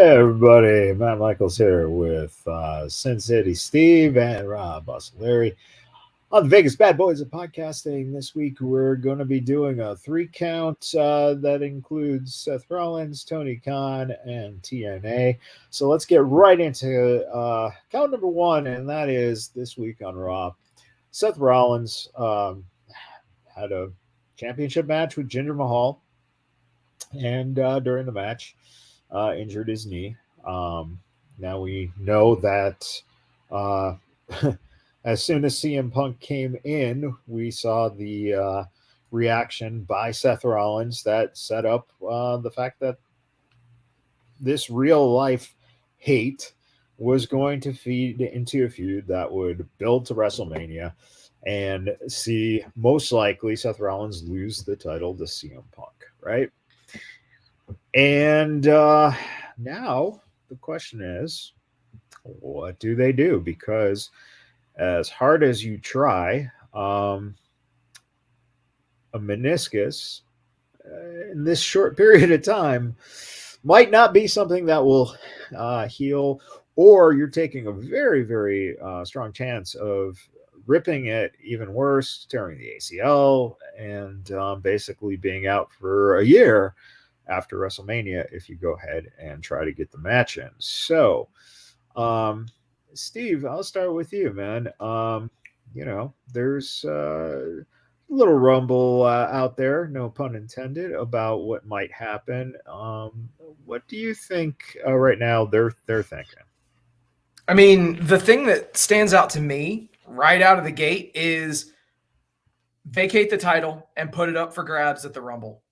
Everybody, Matt Michaels here with Sin City Steve and Rob Larry on the Vegas Bad Boys of Podcasting. This week we're going to be doing a 3 count that includes Seth Rollins, Tony Khan, and TNA. So let's get right into count number one, and that is this week on Raw. Seth Rollins had a championship match with Jinder Mahal, and during the match, injured his knee. Now we know that as soon as CM Punk came in, we saw the reaction by Seth Rollins that set up the fact that this real life hate was going to feed into a feud that would build to WrestleMania and see most likely Seth Rollins lose the title to CM Punk, right? And now the question is, what do they do? Because as hard as you try, a meniscus in this short period of time might not be something that will heal, or you're taking a very, very strong chance of ripping it even worse, tearing the ACL, and basically being out for a year after WrestleMania if you go ahead and try to get the match in. So, Steve, I'll start with you, man. There's a little rumble out there, no pun intended, about what might happen. What do you think right now they're thinking? I mean, the thing that stands out to me right out of the gate is vacate the title and put it up for grabs at the Rumble.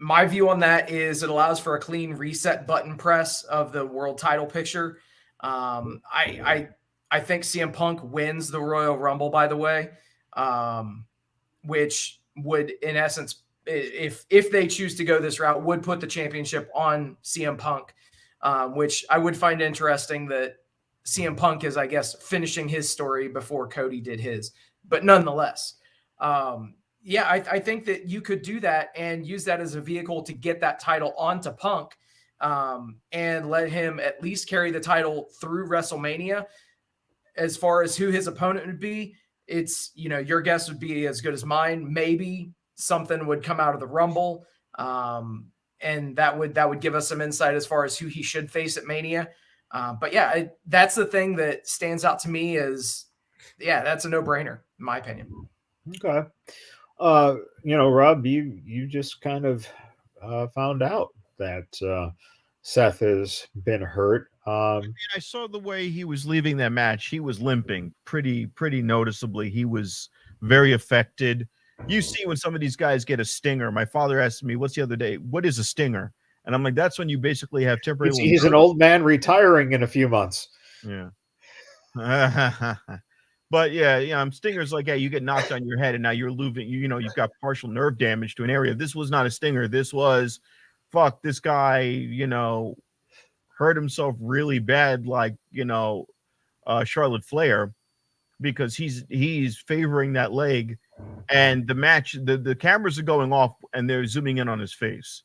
My view on that is it allows for a clean reset button press of the world title picture. I think CM Punk wins the Royal Rumble, by the way, which would, in essence, if they choose to go this route, would put the championship on CM Punk, which I would find interesting that CM Punk is, I guess, finishing his story before Cody did his. But nonetheless, I think that you could do that and use that as a vehicle to get that title onto Punk, and let him at least carry the title through WrestleMania. As far as who his opponent would be, it's, your guess would be as good as mine. Maybe something would come out of the Rumble, and that would give us some insight as far as who he should face at Mania. That's the thing that stands out to me as, that's a no-brainer, in my opinion. Okay. Rob, you just kind of found out that Seth has been hurt. I saw the way he was leaving that match. He was limping pretty noticeably. He was very affected. You see when some of these guys get a stinger. My father asked me, what's the other day? What is a stinger? And I'm like, that's when you basically have temporary. He's an old man retiring in a few months. Yeah. But stingers like, you get knocked on your head and now you're losing, you've got partial nerve damage to an area. This was not a stinger. This was, this guy, hurt himself really bad, like, Charlotte Flair, because he's favoring that leg, and the match, the cameras are going off and they're zooming in on his face.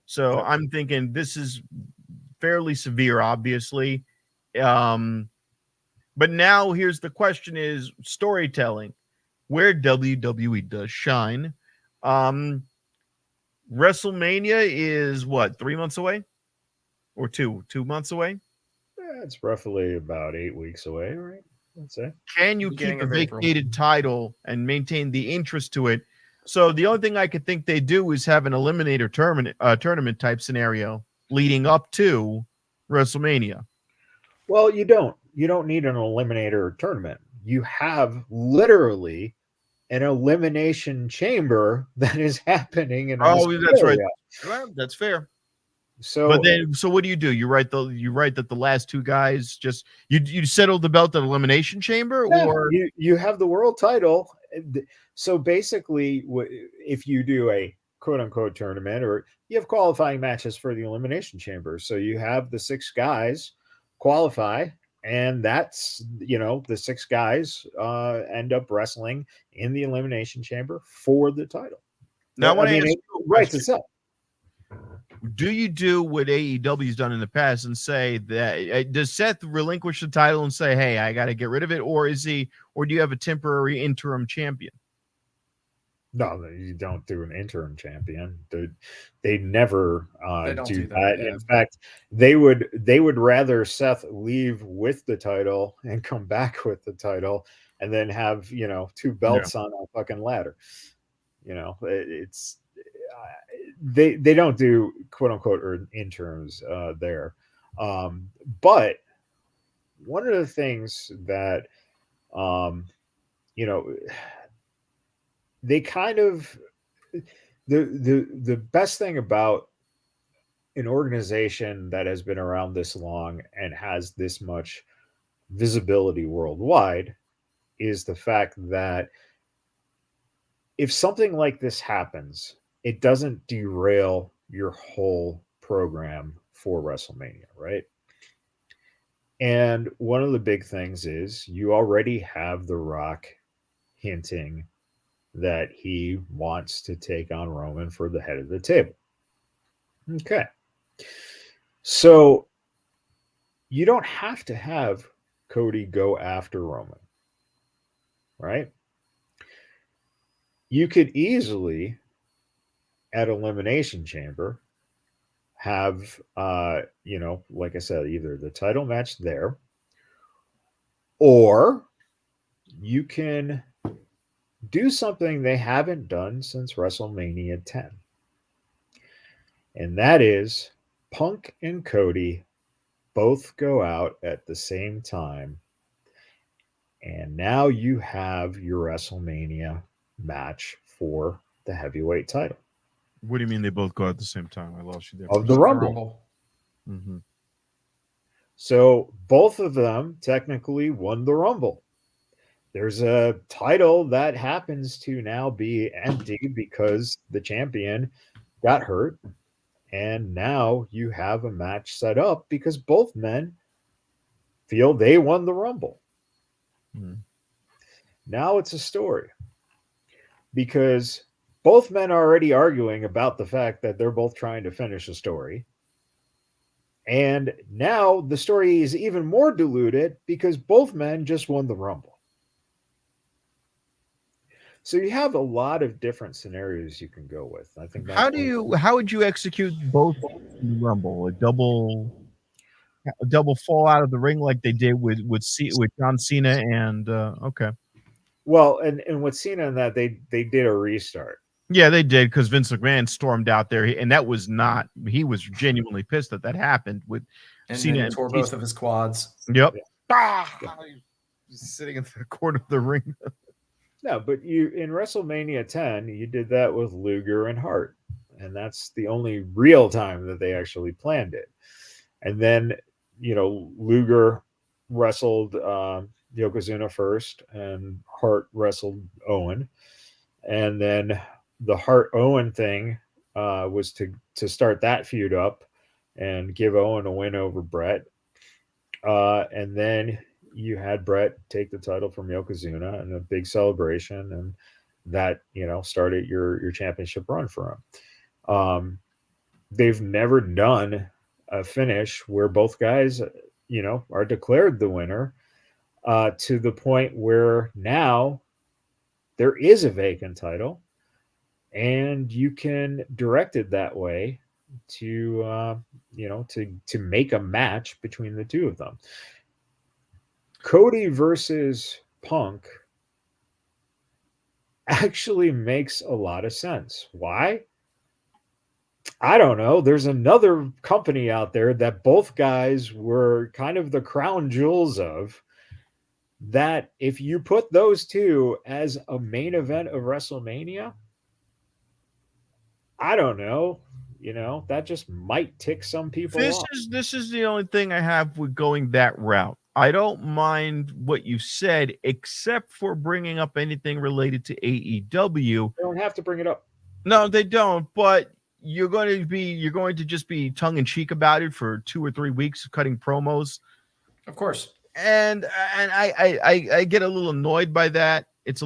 So I'm thinking this is fairly severe, obviously. But now here's the question is storytelling, where WWE does shine. WrestleMania is what, 3 months away? Or 2 months away? Yeah, it's roughly about 8 weeks away, right? Let's say. Can you keep a vacated title and maintain the interest to it? So the only thing I could think they do is have an eliminator tournament type scenario leading up to WrestleMania. Well, you don't need an eliminator tournament. You have literally an elimination chamber that is happening in Australia. That's right. Well, that's fair. So what do? You write that the last two guys just you settle the belt at elimination chamber, or you have the world title. So basically, if you do a quote unquote tournament, or you have qualifying matches for the elimination chamber, so you have the 6 guys qualify, and that's the 6 guys end up wrestling in the elimination chamber for the title. Now, it writes itself. Do you do what AEW's done in the past and say that does Seth relinquish the title and say, "Hey, I got to get rid of it," or do you have a temporary interim champion? No, you don't do an interim champion. They never They don't do do that, that. yeah. In fact, they would rather Seth leave with the title and come back with the title, and then have 2 belts on a fucking ladder. It's they don't do quote unquote interims there. But one of the things that they kind of the best thing about an organization that has been around this long and has this much visibility worldwide is the fact that if something like this happens, it doesn't derail your whole program for WrestleMania, right? And one of the big things is you already have The Rock hinting that he wants to take on Roman for the head of the table. Okay. So you don't have to have Cody go after Roman, right? You could easily, at Elimination Chamber, have, like I said, either the title match there, or you can do something they haven't done since WrestleMania 10. And that is Punk and Cody both go out at the same time. And now you have your WrestleMania match for the heavyweight title. What do you mean they both go at the same time? I lost you there. Of the Rumble. Mm-hmm. So both of them technically won the Rumble. There's a title that happens to now be empty because the champion got hurt. And now you have a match set up because both men feel they won the Rumble. Now it's a story because both men are already arguing about the fact that they're both trying to finish a story. And now the story is even more diluted because both men just won the Rumble. So you have a lot of different scenarios you can go with. I think. How would you execute both in the Rumble? A double fall out of the ring like they did with John Cena and okay. Well, and with Cena and that they did a restart. Yeah, they did because Vince McMahon stormed out there, and that was not. He was genuinely pissed that happened with Cena and tore both of his quads. Yep. Yeah. He's sitting in the corner of the ring. No, but you in WrestleMania 10, you did that with Luger and Hart, and that's the only real time that they actually planned it. And then, Luger wrestled Yokozuna first, and Hart wrestled Owen, and then the Hart-Owen thing was to start that feud up and give Owen a win over Brett, and then you had Brett take the title from Yokozuna and a big celebration, and that started your championship run for him. They've never done a finish where both guys are declared the winner to the point where now there is a vacant title and you can direct it that way to make a match between the two of them. Cody versus Punk actually makes a lot of sense. Why? I don't know. There's another company out there that both guys were kind of the crown jewels of, that if you put those two as a main event of WrestleMania, I don't know. That just might tick some people off. This is the only thing I have with going that route. I don't mind what you said, except for bringing up anything related to AEW. They don't have to bring it up. No, they don't. But you're going to just be tongue in cheek about it for 2 or 3 weeks, cutting promos. Of course. And I get a little annoyed by that. It's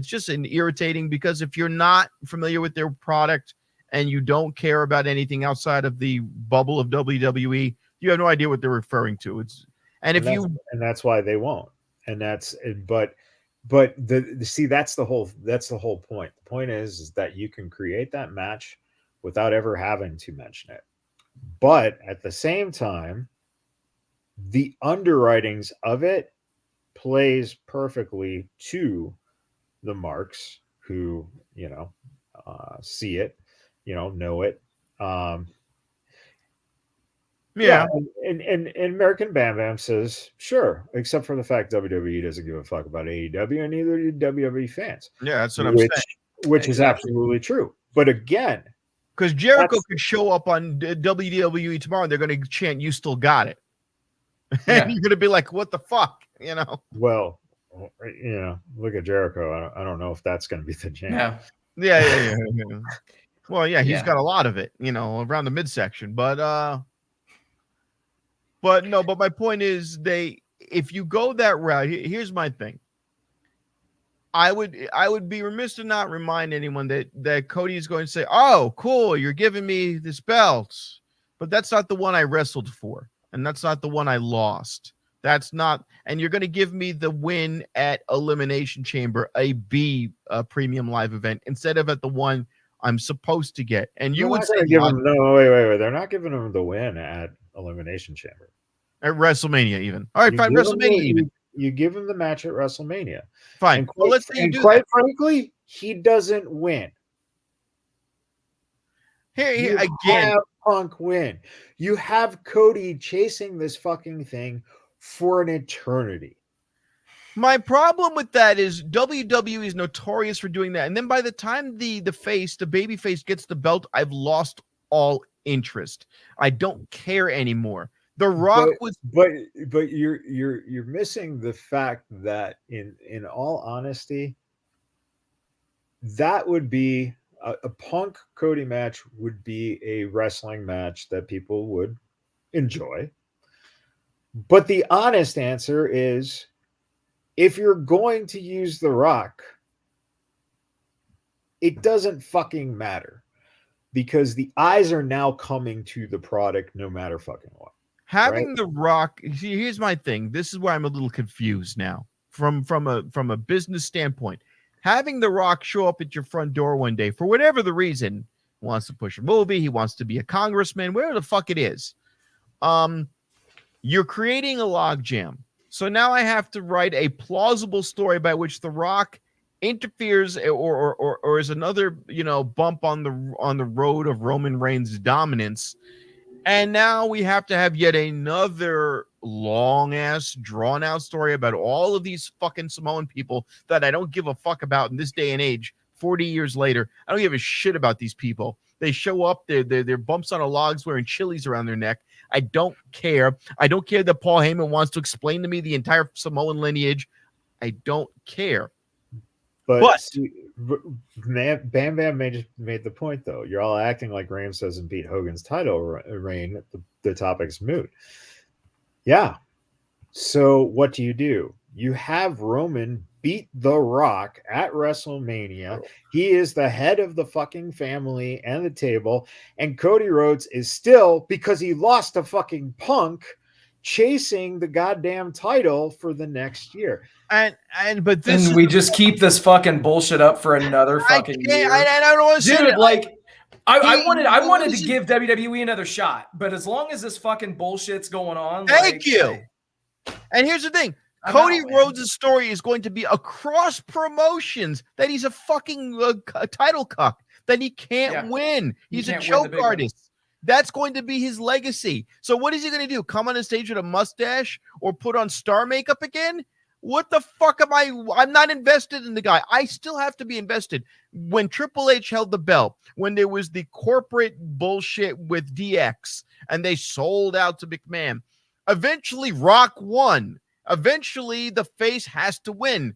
just irritating because if you're not familiar with their product and you don't care about anything outside of the bubble of WWE, you have no idea what they're referring to. And that's why they won't. And that's but see, that's the whole point. The point is that you can create that match without ever having to mention it. But at the same time, the underwritings of it plays perfectly to the marks who, see it, know it. And American Bam Bam says, sure, except for the fact WWE doesn't give a fuck about AEW, and neither do WWE fans. Yeah, that's what I'm saying. Which is absolutely true. But again, because Jericho could show up on WWE tomorrow, and they're going to chant, "You still got it," and you're going to be like, "What the fuck?" Well, look at Jericho. I don't know if that's going to be the chant. Yeah. Well, yeah, he's got a lot of it, around the midsection, but my point is, if you go that route, here's my thing. I would be remiss to not remind anyone that Cody is going to say, "Oh, cool, you're giving me this belt, but that's not the one I wrestled for, and that's not the one I lost. That's not, and you're going to give me the win at Elimination Chamber, a premium live event, instead of at the one I'm supposed to get." And you would say, wait. They're not giving him the win at Elimination Chamber. At WrestleMania, even. All right, fine. WrestleMania, even. You give him the match at WrestleMania. Fine. Quite frankly, he doesn't win. Here again, have Punk win. You have Cody chasing this fucking thing for an eternity. My problem with that is WWE is notorious for doing that. And then by the time the baby face gets the belt, I've lost all interest. I don't care anymore. The Rock but you're missing the fact that in all honesty, that would be a Punk Cody match would be a wrestling match that people would enjoy. But the honest answer is, if you're going to use The Rock, it doesn't fucking matter, because the eyes are now coming to the product no matter fucking what. Having The Rock, see, here's my thing. This is where I'm a little confused now from a business standpoint. Having The Rock show up at your front door one day for whatever the reason, he wants to push a movie, he wants to be a congressman, whatever the fuck it is. You're creating a logjam. So now I have to write a plausible story by which The Rock interferes or is another, bump on the road of Roman Reigns' dominance. And now we have to have yet another long-ass, drawn-out story about all of these fucking Samoan people that I don't give a fuck about in this day and age, 40 years later. I don't give a shit about these people. They show up, they're bumps on a logs wearing chilies around their neck. I don't care. I don't care that Paul Heyman wants to explain to me the entire Samoan lineage. I don't care. But see, Bam Bam made the point, though. You're all acting like Ramses and Pete Hogan's title reign. The topic's moot. Yeah. So what do? You have Roman beat The Rock at WrestleMania. He is the head of the fucking family and the table. And Cody Rhodes is still, because he lost to fucking Punk, chasing the goddamn title for the next year. But we just keep this fucking bullshit up for another fucking year. I don't want to Dude, I wanted to give WWE another shot, but as long as this fucking bullshit's going on, thank you. And here's the thing. Cody Rhodes' story is going to be across promotions that he's a fucking title cuck, that he can't win. He's a choke artist. That's going to be his legacy. So what is he going to do? Come on a stage with a mustache or put on star makeup again? What the fuck am I? I'm not invested in the guy. I still have to be invested. When Triple H held the belt, when there was the corporate bullshit with DX and they sold out to McMahon, eventually Rock won. Eventually the face has to win.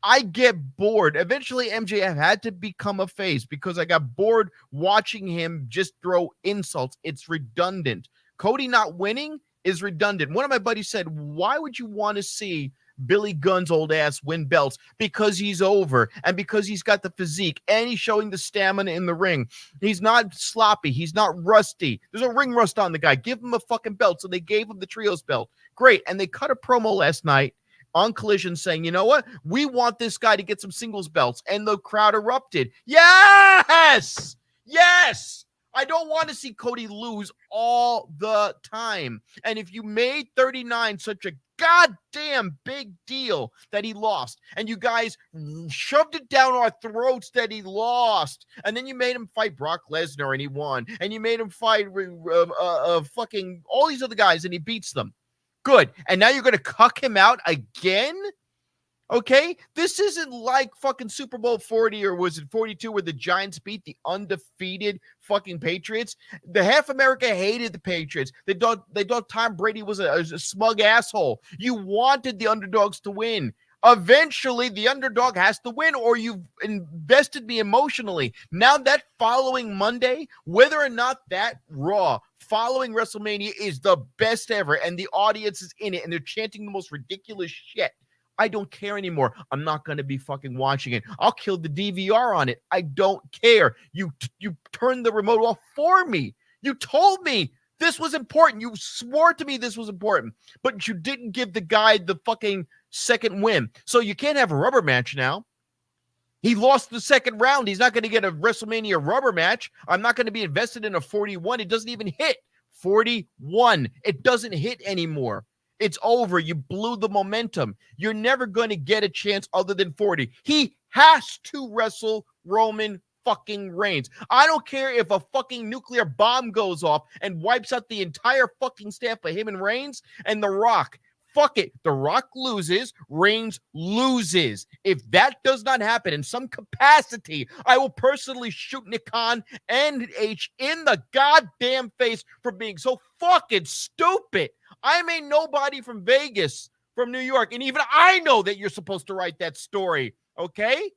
I get bored. Eventually MJF had to become a face because I got bored watching him just throw insults. It's redundant. Cody not winning is redundant. One of my buddies said, why would you want to see Billy Gunn's old ass win belts? Because he's over, and because he's got the physique, and he's showing the stamina in the ring. He's not sloppy. He's not rusty. There's no ring rust on the guy. Give him a fucking belt. So they gave him the trios belt. Great. And they cut a promo last night on Collision saying, you know what? We want this guy to get some singles belts. And the crowd erupted. Yes! Yes! I don't want to see Cody lose all the time. And if you made 39 such a goddamn big deal that he lost, and you guys shoved it down our throats that he lost, and then you made him fight Brock Lesnar and he won, and you made him fight fucking all these other guys and he beats them. Good. And now you're going to cuck him out again? Okay, this isn't like fucking Super Bowl 40 or was it 42 where the Giants beat the undefeated fucking Patriots. The half America hated the Patriots. They thought Tom Brady was a smug asshole. You wanted the underdogs to win. Eventually, the underdog has to win, or you've invested me emotionally. Now that following Monday, whether or not that Raw following WrestleMania is the best ever, and the audience is in it, and they're chanting the most ridiculous shit, I don't care anymore. I'm not going to be fucking watching it. I'll kill the DVR on it. I don't care. You turned the remote off for me. You told me this was important. You swore to me this was important, but you didn't give the guy the fucking second win. So you can't have a rubber match now. He lost the second round. He's not going to get a WrestleMania rubber match. I'm not going to be invested in a 41. It doesn't even hit 41. It doesn't hit anymore. It's over. You blew the momentum. You're never going to get a chance other than 40. He has to wrestle Roman fucking Reigns. I don't care if a fucking nuclear bomb goes off and wipes out the entire fucking staff of him and Reigns and The Rock. Fuck it. The Rock loses. Reigns loses. If that does not happen in some capacity, I will personally shoot Nick Khan and H in the goddamn face for being so fucking stupid. I'm a nobody from Vegas, from New York, and even I know that you're supposed to write that story, okay?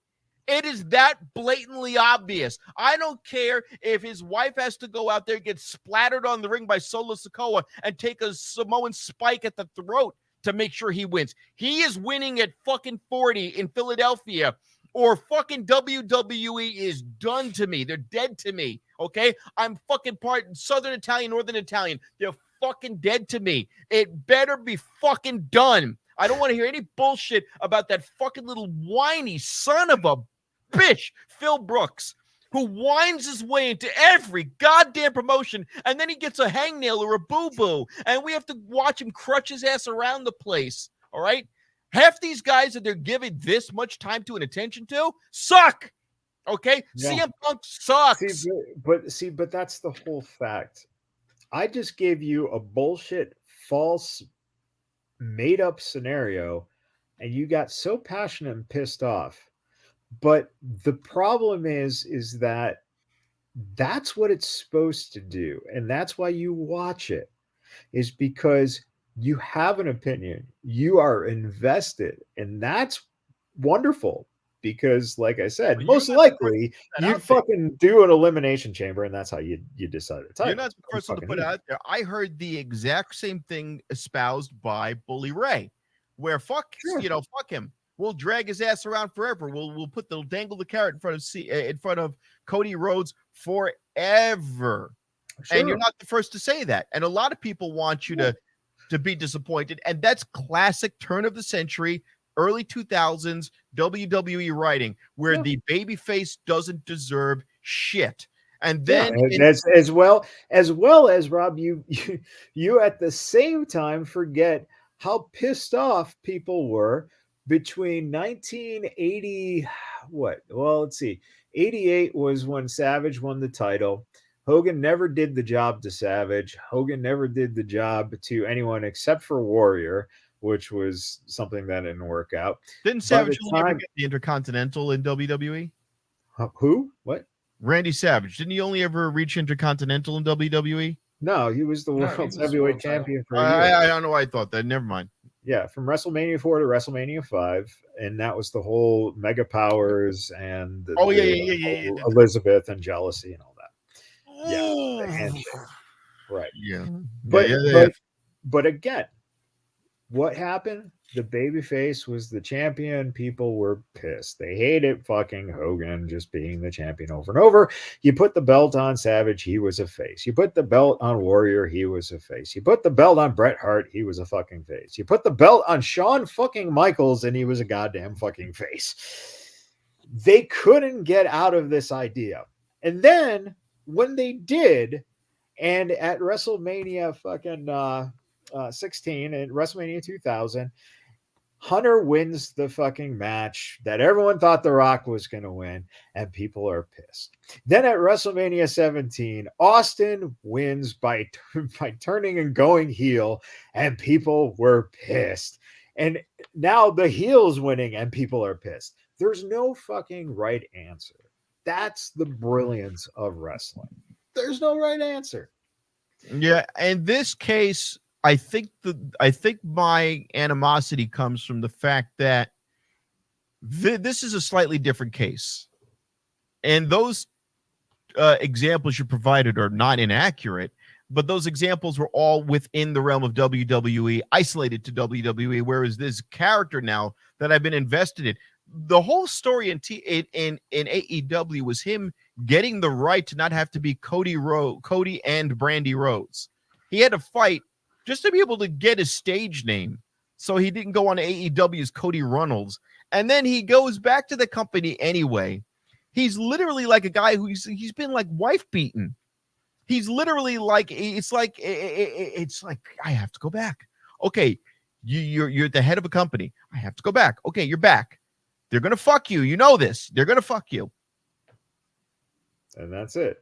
It is that blatantly obvious. I don't care if his wife has to go out there and get splattered on the ring by Solo Sikoa and take a Samoan spike at the throat to make sure he wins. He is winning at fucking 40 in Philadelphia, or fucking WWE is done to me. They're dead to me, okay? I'm fucking part Southern Italian, Northern Italian. They're fucking dead to me. It better be fucking done. I don't want to hear any bullshit about that fucking little whiny son of a bitch, Phil Brooks, who whines his way into every goddamn promotion, and then he gets a hangnail or a boo-boo, and we have to watch him crutch his ass around the place, all right? Half these guys that they're giving this much time to and attention to suck, okay? Yeah. CM Punk sucks. But that's the whole fact. I just gave you a bullshit, false, made-up scenario, and you got so passionate and pissed off. But the problem is that that's what it's supposed to do, and that's why you watch it, is because you have an opinion. You are invested, and that's wonderful. Because, like I said, most likely you fucking do an elimination chamber, and that's how you decide the title. You're not the person to put out there. I heard the exact same thing espoused by Bully Ray, where fuck him. We'll drag his ass around forever. We'll dangle the carrot in front of Cody Rhodes forever. Sure. And you're not the first to say that. And a lot of people want you to be disappointed, and that's classic turn of the century, early 2000s WWE writing, where the babyface doesn't deserve shit. And then as well as Rob, you at the same time forget how pissed off people were between 1980. Let's see. 88 was when Savage won the title. Hogan never did the job to Savage. Hogan never did the job to anyone except for Warrior, which was something that didn't work out. Didn't Savage ever get the Intercontinental in WWE? Who? What? Randy Savage. Didn't he only ever reach Intercontinental in WWE? No, he was the world's heavyweight champion for a year. I don't know why I thought that. Never mind. Yeah, from WrestleMania 4 to WrSmania 5, and that was the whole Mega Powers and Elizabeth and jealousy and all that. Yeah, right. Yeah, But again, what happened? The babyface was the champion. People were pissed. They hated fucking Hogan just being the champion over and over. You put the belt on Savage, he was a face. You put the belt on Warrior, he was a face. You put the belt on Bret Hart, he was a fucking face. You put the belt on Shawn fucking Michaels, and he was a goddamn fucking face. They couldn't get out of this idea. And then when they did, and at WrestleMania fucking 16 and WrestleMania 2000, Hunter wins the fucking match that everyone thought The Rock was going to win, and people are pissed. Then at WrestleMania 17, Austin wins by turning and going heel, and people were pissed. And now the heel's winning, and people are pissed. There's no fucking right answer. That's the brilliance of wrestling. There's no right answer. Yeah, in this case, I think my animosity comes from the fact that this is a slightly different case, and those examples you provided are not inaccurate, but those examples were all within the realm of WWE, isolated to WWE. Whereas this character now that I've been invested in, the whole story in AEW was him getting the right to not have to be Cody and Brandy Rhodes. He had to fight just to be able to get his stage name, so he didn't go on AEW's Cody Runnels. And then he goes back to the company anyway. He's literally like a guy he's been like wife beaten. He's literally like, it's like I have to go back. Okay, you're the head of a company. I have to go back. Okay, you're back. They're gonna fuck you. You know this. They're gonna fuck you. And that's it.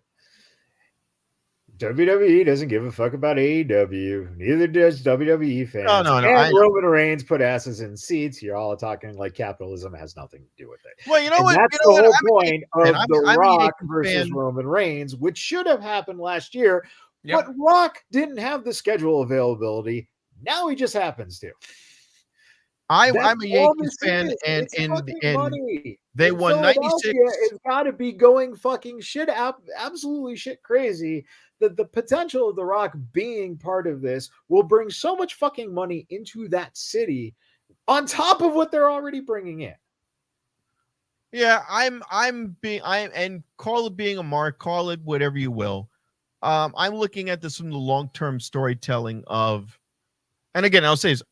WWE doesn't give a fuck about AEW. Neither does WWE fans. No. And Roman Reigns put asses in seats. You're all talking like capitalism has nothing to do with it. Well, you know and what? That's you know the what? whole point of The Rock versus fan. Roman Reigns, which should have happened last year. Yep. But Rock didn't have the schedule availability. Now he just happens to. I'm a Yankees fan, and money. They won 96. It's got to be going fucking absolutely shit crazy. That the potential of The Rock being part of this will bring so much fucking money into that city, on top of what they're already bringing in. Yeah, and call it being a mark, call it whatever you will. I'm looking at this from the long-term storytelling of, and again, I'll say this,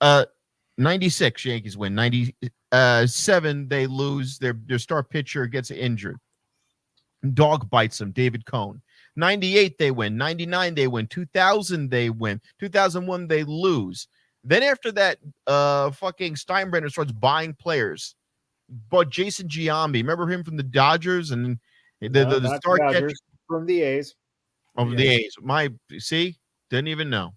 96 Yankees win, 97 they lose, their star pitcher gets injured. Dog bites them, David Cohn. 98 they win, 99 they win, 2000 they win, 2001 they lose. Then after that, fucking Steinbrenner starts buying players. But Jason Giambi, remember him from the Dodgers and the star catcher from the A's. The A's. Didn't even know.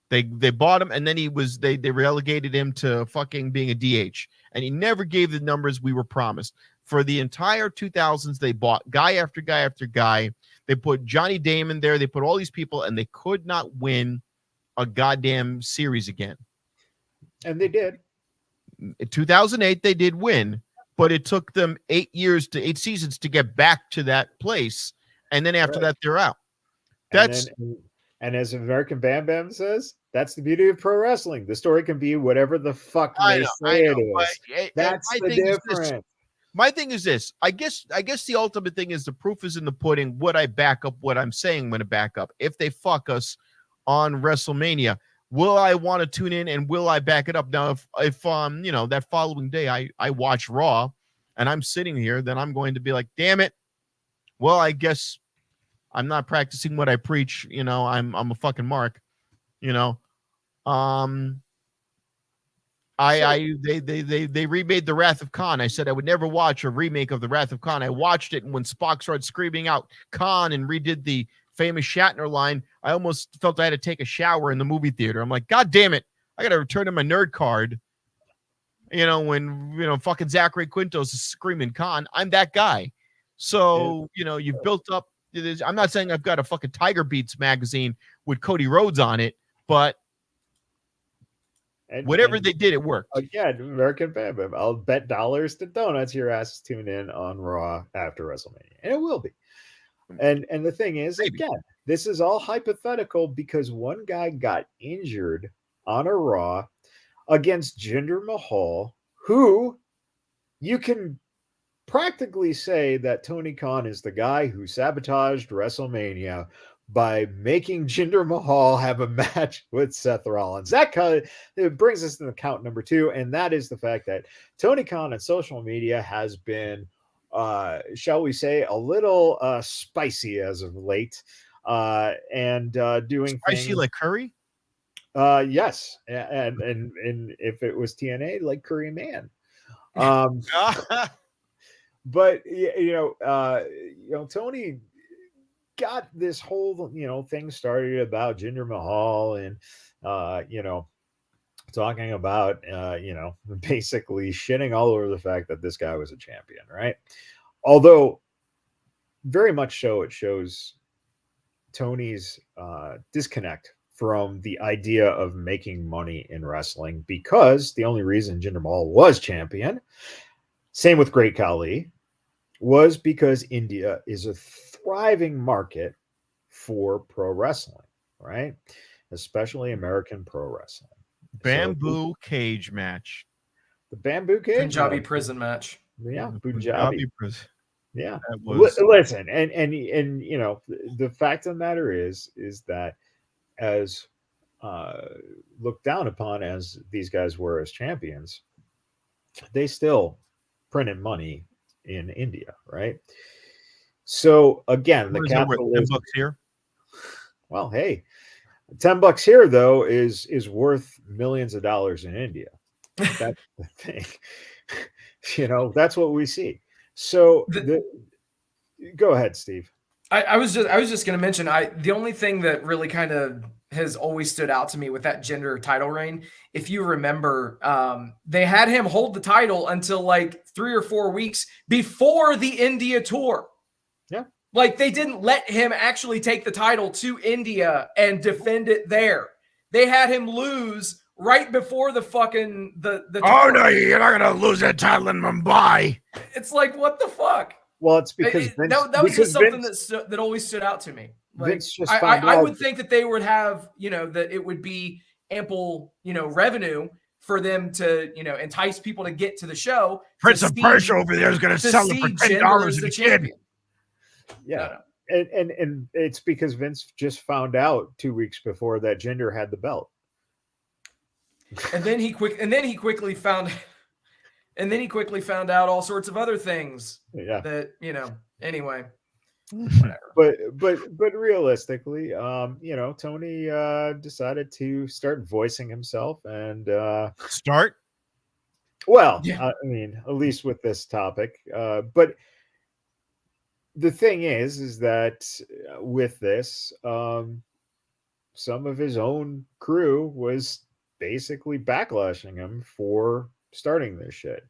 They bought him, and then they relegated him to fucking being a DH, and he never gave the numbers we were promised. For the entire 2000s, they bought guy after guy after guy. They put Johnny Damon there. They put all these people, and they could not win a goddamn series again. And they did. In 2008, they did win, but it took them 8 seasons to get back to that place. And then after that, they're out. And as American Bam Bam says, that's the beauty of pro wrestling. The story can be whatever the fuck they say it is. That's the difference. My thing is this. I guess the ultimate thing is the proof is in the pudding. Would I back up what I'm saying when I back up? If they fuck us on WrestleMania, will I want to tune in and will I back it up? Now, if that following day I watch Raw and I'm sitting here, then I'm going to be like, damn it. Well, I guess I'm not practicing what I preach. I'm a fucking mark. They remade The Wrath of Khan. I said I would never watch a remake of The Wrath of Khan. I watched it, and when Spock started screaming out Khan and redid the famous Shatner line, I almost felt I had to take a shower in the movie theater. I'm like, God damn it, I got to return to my nerd card. When fucking Zachary Quintos is screaming Khan, I'm that guy. So you've built up. I'm not saying I've got a fucking Tiger Beats magazine with Cody Rhodes on it, but whatever they did, it worked. Again, American Bam Bam. I'll bet dollars to donuts your ass tune in on Raw after WrestleMania. And it will be. And the thing is, again, this is all hypothetical because one guy got injured on a Raw against Jinder Mahal, who you can practically say that Tony Khan is the guy who sabotaged WrestleMania by making Jinder Mahal have a match with Seth Rollins. That kind of it brings us to the count number 2, and that is the fact that Tony Khan on social media has been, shall we say, a little spicy as of late, and doing Spicy things like curry. Yes, and if it was TNA, like Curry Man. But Tony got this whole thing started about Jinder Mahal and talking about basically shitting all over the fact that this guy was a champion, right? Although very much so, it shows Tony's disconnect from the idea of making money in wrestling, because the only reason Jinder Mahal was champion, same with Great Khali, was because India is a thriving market for pro wrestling, right? Especially American pro wrestling. Bamboo cage match. The bamboo cage Punjabi match. prison match. Yeah, Punjabi. Yeah. That was... Listen, and the fact of the matter is that as looked down upon as these guys were as champions, they still printed money in India, right? So again, the capitalism. $10 here. Well, hey, $10 here though is worth millions of dollars in India. That's the thing. That's what we see. So go ahead, Steve. I was just going to mention, the only thing that really kind of has always stood out to me with that Jinder title reign, if you remember, they had him hold the title until like 3 or 4 weeks before the India tour. Yeah. Like they didn't let him actually take the title to India and defend it there. They had him lose right before the fucking the Oh, no, you're not going to lose that title in Mumbai. It's like, what the fuck? Well, it's because that was just something that always stood out to me. Like, I would think that they would have, that it would be ample, revenue for them to, entice people to get to the show. Prince of Persia over there is going to sell it for $10 a kid. Yeah. No. And it's because Vince just found out 2 weeks before that Jinder had the belt. And then he quickly found out all sorts of other things. Yeah. That, anyway. Whatever. But realistically, Tony decided to start voicing himself and start. Well, yeah. I mean, at least with this topic. But the thing is that with this, some of his own crew was basically backlashing him for starting this shit.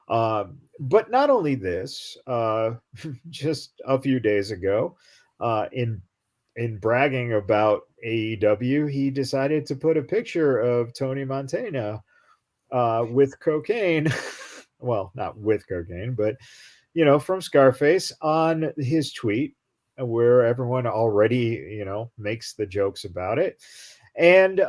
But not only this, just a few days ago, in bragging about AEW, he decided to put a picture of Tony Montana with cocaine. Well, not with cocaine, but from Scarface on his tweet, where everyone already makes the jokes about it. And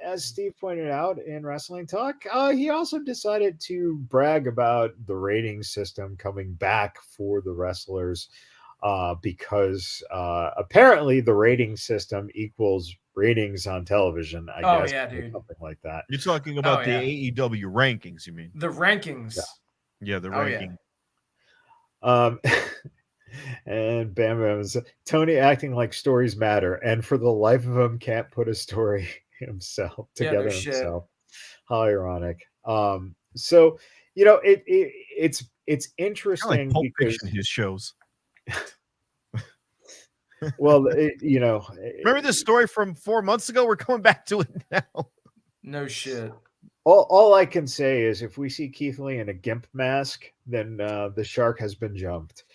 as Steve pointed out in Wrestling Talk, he also decided to brag about the rating system coming back for the wrestlers, because apparently the rating system equals ratings on television, I guess. Yeah, dude. Something like that. You're talking about the AEW rankings, you mean? The rankings. Yeah, the ranking. Yeah. And Bam Bam's Tony acting like stories matter, and for the life of him can't put a story together himself. How ironic. So it's interesting, like because his shows. Well, remember this story from 4 months ago? We're going back to it now. No shit. All I can say is if we see Keith Lee in a GIMP mask, then the shark has been jumped.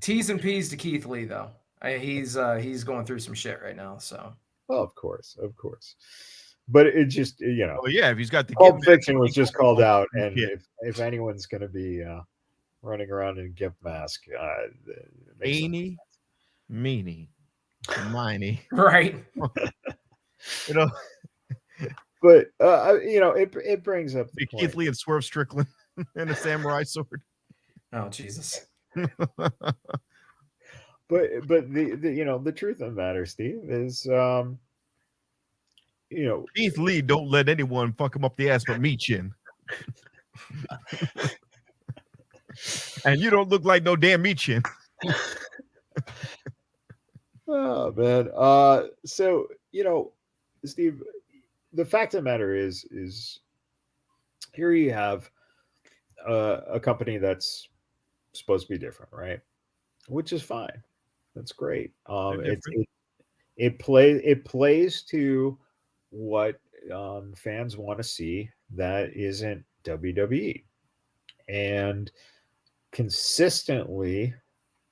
T's and P's to Keith Lee, though. He's going through some shit right now. So, of course, but it just Oh yeah, if he's got the Pulp Fiction was just called out, and if anyone's going to be running around in a GIMP mask, Eeny, meeny. Hermione. Right. You know, But it brings up the Keith point. Lee and Swerve Strickland and a samurai sword. Oh, Jesus. But the truth of the matter, Steve, is Keith Lee don't let anyone fuck him up the ass but me, Chin. And you don't look like no damn me, Chin. Oh man. So Steve, the fact of the matter is here you have a company that's supposed to be different, right? Which is fine. That's great. It plays to what fans want to see that isn't WWE, and consistently,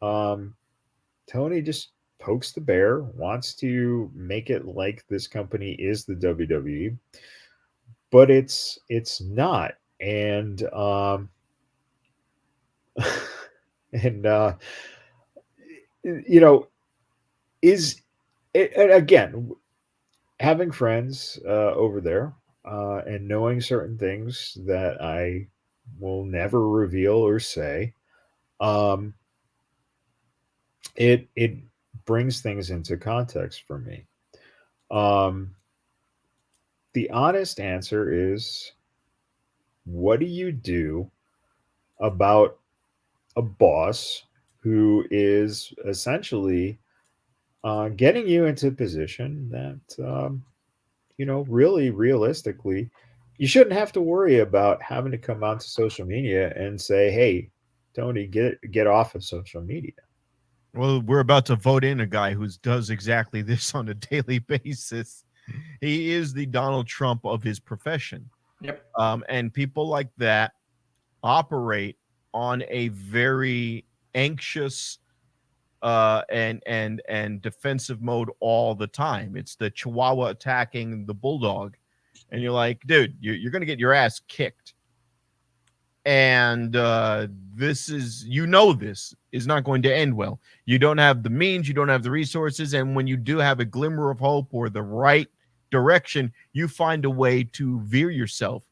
Tony just pokes the bear, wants to make it like this company is the WWE, but it's not, and and is it, and again, having friends over there and knowing certain things that I will never reveal or say, it brings things into context for me. The honest answer is, what do you do about a boss who is essentially getting you into a position that really realistically, you shouldn't have to worry about having to come onto social media and say, "Hey, Tony, get off of social media." Well, we're about to vote in a guy who does exactly this on a daily basis. He is the Donald Trump of his profession. Yep. And people like that operate on a very anxious and defensive mode all the time. It's the Chihuahua attacking the bulldog, and you're like, dude, you're gonna get your ass kicked. And this is not going to end well. You don't have the means, you don't have the resources, and when you do have a glimmer of hope or the right direction, you find a way to veer yourself.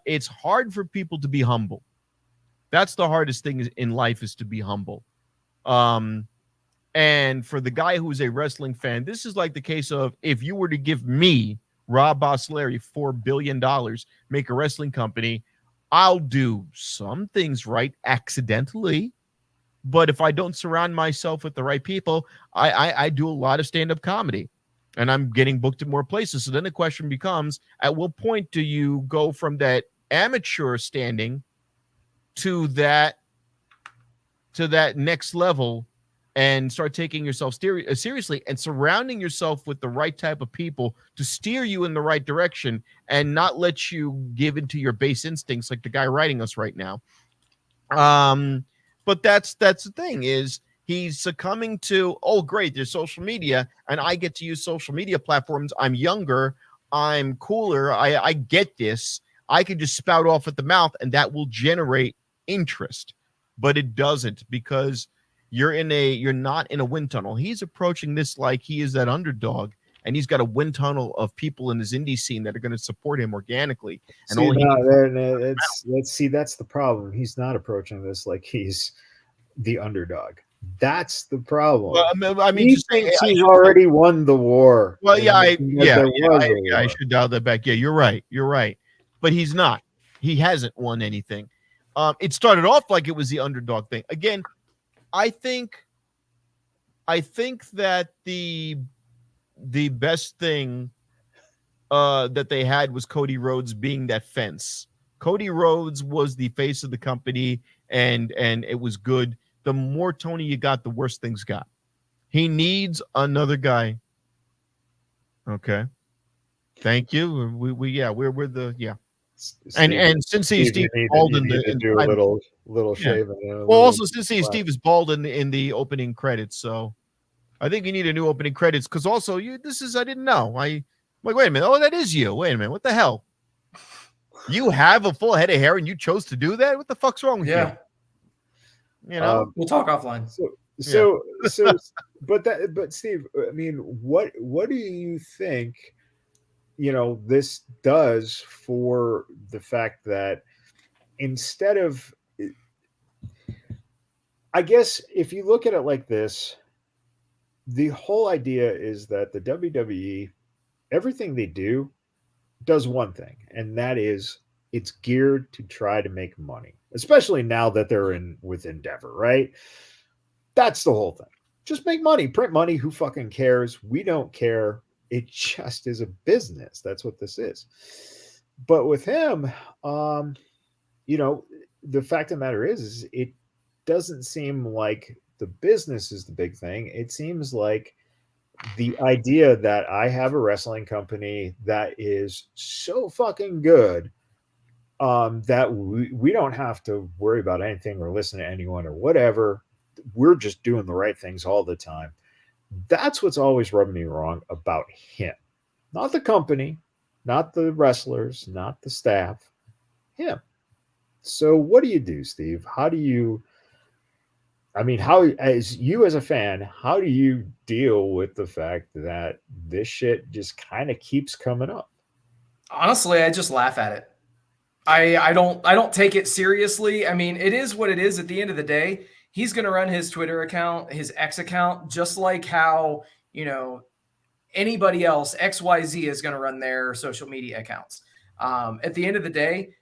It's hard for people to be humble. That's the hardest thing in life, is to be humble. And for the guy who's a wrestling fan, this is like the case of, if you were to give me, Rob Bossleri, $4 billion, make a wrestling company, I'll do some things right accidentally. But if I don't surround myself with the right people, I do a lot of stand-up comedy, and I'm getting booked in more places. So then the question becomes, at what point do you go from that amateur standing to that next level and start taking yourself seriously and surrounding yourself with the right type of people to steer you in the right direction and not let you give into your base instincts like the guy writing us right now. But that's the thing, is he's succumbing to, oh, great, there's social media, and I get to use social media platforms. I'm younger, I'm cooler, I get this. I can just spout off at the mouth, and that will generate interest. But it doesn't, because you're not in a wind tunnel. He's approaching this like he is that underdog, and he's got a wind tunnel of people in his indie scene that are going to support him organically. And that's the problem. He's not approaching this like he's the underdog. That's the problem. Well, I mean, he thinks he's already won the war. Well, I should dial that back. Yeah, you're right. But he's not. He hasn't won anything. It started off like it was the underdog thing. Again, I think that the best thing that they had was Cody Rhodes being that fence. Cody Rhodes was the face of the company, and it was good. The more Tony you got, the worse things got. He needs another guy. Okay. Thank you. We're the. Steve, and since he's Steve bald in the do a little shave. Well, also since Steve is bald in the opening credits, so I think you need a new opening credits, because also I didn't know. I'm like, wait a minute, oh, that is you. Wait a minute, what the hell? You have a full head of hair and you chose to do that? What the fuck's wrong with you? You know, we'll talk offline. So, but Steve, I mean, what do you think, this does for the fact that instead of, I guess, if you look at it like this, the whole idea is that the WWE, everything they do does one thing, and that is it's geared to try to make money, especially now that they're in with Endeavor, right? That's the whole thing. Just make money, print money. Who fucking cares? We don't care. It just is a business. That's what this is. But with him, the fact of the matter is it doesn't seem like the business is the big thing. It seems like the idea that I have a wrestling company that is so fucking good that we don't have to worry about anything or listen to anyone or whatever. We're just doing the right things all the time. That's what's always rubbed me wrong about him. Not the company, not the wrestlers, not the staff, him. So what do you do, Steve? How do you, as a fan, how do you deal with the fact that this shit just kind of keeps coming up? Honestly, I just laugh at it. I don't take it seriously. I mean, it is what it is at the end of the day. He's going to run his Twitter account, his X account, just like how, anybody else, XYZ, is going to run their social media accounts. At the end of the day,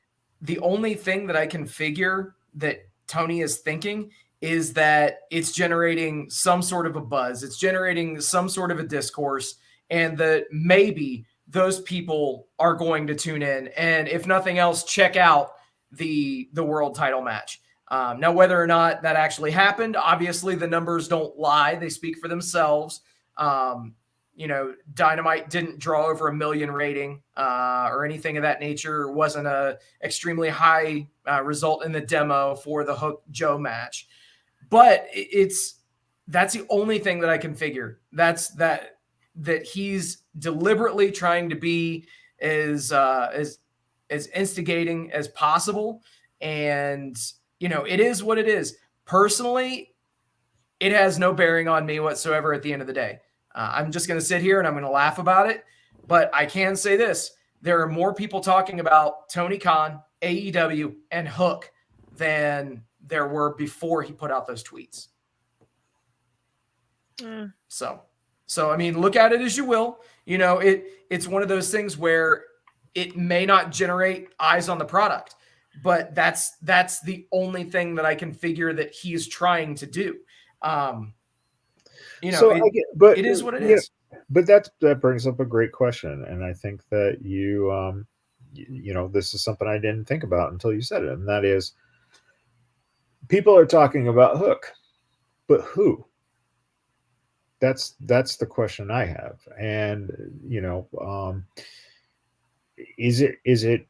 the only thing that I can figure that Tony is thinking is that it's generating some sort of a buzz. It's generating some sort of a discourse, and that maybe those people are going to tune in. And if nothing else, check out the world title match. Now, whether or not that actually happened, obviously the numbers don't lie. They speak for themselves. Dynamite didn't draw over 1 million rating or anything of that nature. It wasn't a extremely high result in the demo for the Hook Joe match. But that's the only thing that I can figure. That's that he's deliberately trying to be as instigating as possible. And it is what it is. Personally, it has no bearing on me whatsoever at the end of the day. I'm just going to sit here and I'm going to laugh about it. But I can say this. There are more people talking about Tony Khan, AEW, and Hook than there were before he put out those tweets. So I mean, look at it as you will. It's one of those things where it may not generate eyes on the product, but that's the only thing that I can figure that he's trying to do. It is what it is. But that brings up a great question, and I think that this is something I didn't think about until you said it, and that is, people are talking about Hook, but who? That's the question I have, and is it?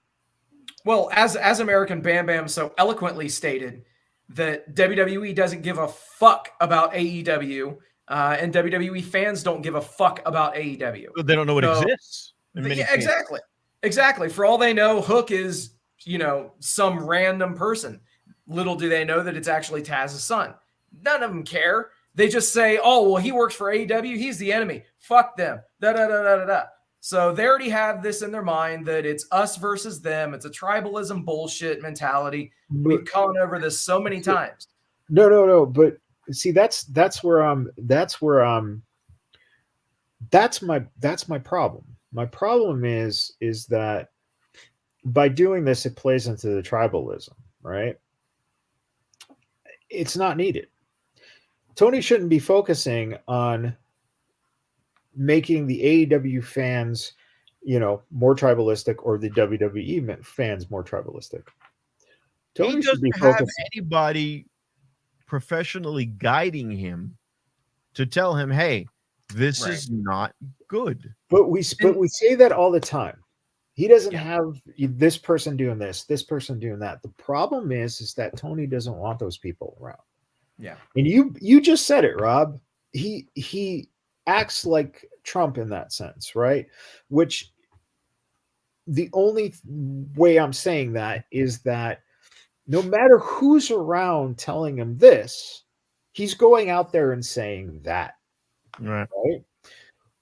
Well, as American Bam Bam so eloquently stated, that WWE doesn't give a fuck about AEW, and WWE fans don't give a fuck about AEW. They don't know it exists. Yeah, exactly. For all they know, Hook is, some random person. Little do they know that it's actually Taz's son. None of them care. They just say, oh, well, he works for AEW. He's the enemy. Fuck them. Da-da-da-da-da-da. So they already have this in their mind that it's us versus them. It's a tribalism bullshit mentality. We've gone over this so many times. No. But see, that's my problem. My problem is that by doing this, it plays into the tribalism, right? It's not needed. Tony shouldn't be focusing on making the AEW fans, more tribalistic, or the WWE fans more tribalistic. Tony should be focused. Have anybody professionally guiding him to tell him, "Hey, this is not good." But we say that all the time. He doesn't have this person doing this person doing that. The problem is that Tony doesn't want those people around. Yeah. And you just said it, Rob. He acts like Trump in that sense, right? Which the only way I'm saying that is that no matter who's around telling him this, He's going out there and saying that, Right. right?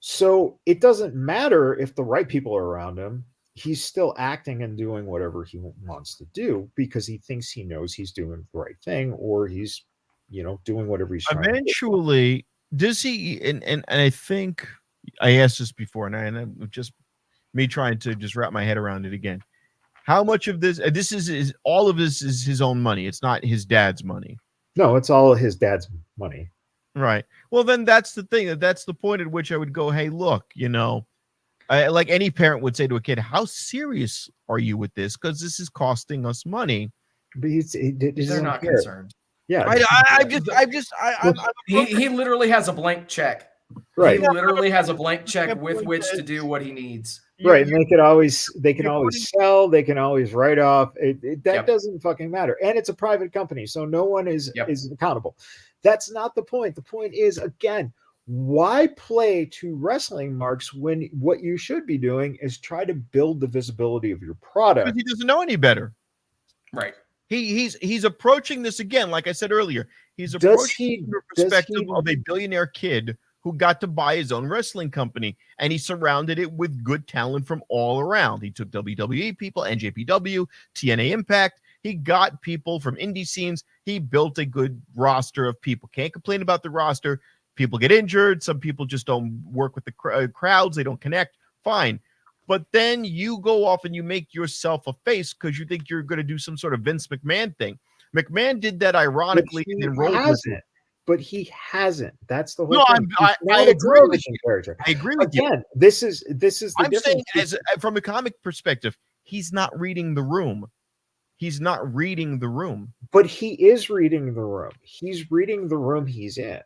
So it doesn't matter if the right people are around him. He's still acting and doing whatever he wants to do because he thinks he knows he's doing the right thing, or he's, doing whatever he's trying to do. Eventually, does he? And I think I asked this before, and I'm just me trying to just wrap my head around it again. How much of this? This is all of this is his own money. It's not his dad's money. No, it's all his dad's money. Right. Well, then that's the thing. That's the point at which I would go, hey, look, like any parent would say to a kid, how serious are you with this? Because this is costing us money. But They're not concerned. Yeah. He literally has a blank check. Right. He literally has a blank check with which to do what he needs. Right. And they can always sell, they can always write off. That doesn't fucking matter. And it's a private company, so no one is accountable. That's not the point. The point is, again, why play to wrestling marks when what you should be doing is try to build the visibility of your product? Because he doesn't know any better. Right. He's approaching this again, like I said earlier. He's approaching the perspective of a billionaire kid who got to buy his own wrestling company, and he surrounded it with good talent from all around. He took WWE people, NJPW, TNA Impact. He got people from indie scenes. He built a good roster of people. Can't complain about the roster. People get injured. Some people just don't work with the crowds. They don't connect. Fine. But then you go off and you make yourself a face because you think you're going to do some sort of Vince McMahon thing. McMahon did that ironically and then rolled with it. But he hasn't. That's the whole no, thing. I agree with you. Character. I agree with you. Again, this is the I'm difference. saying from a comic perspective, he's not reading the room. He's not reading the room. But he is reading the room. He's reading the room he's in.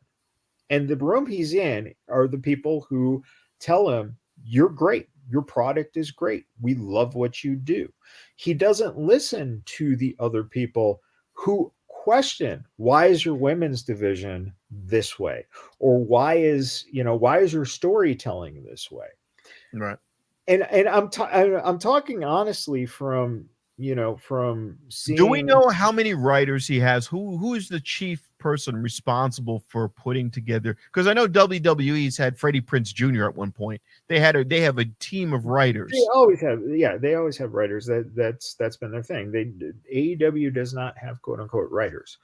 And the room he's in are the people who tell him, you're great. Your product is great. We love what you do. He doesn't listen to the other people who question, why is your women's division this way? Or why is your storytelling this way? Right. And I'm talking honestly from seeing. Do we know how many writers he has? Who is the chief person responsible for putting together? Because I know WWE's had Freddie Prinze Jr. at one point. They have a team of writers. They always have, they always have writers. That's been their thing. AEW does not have quote unquote writers.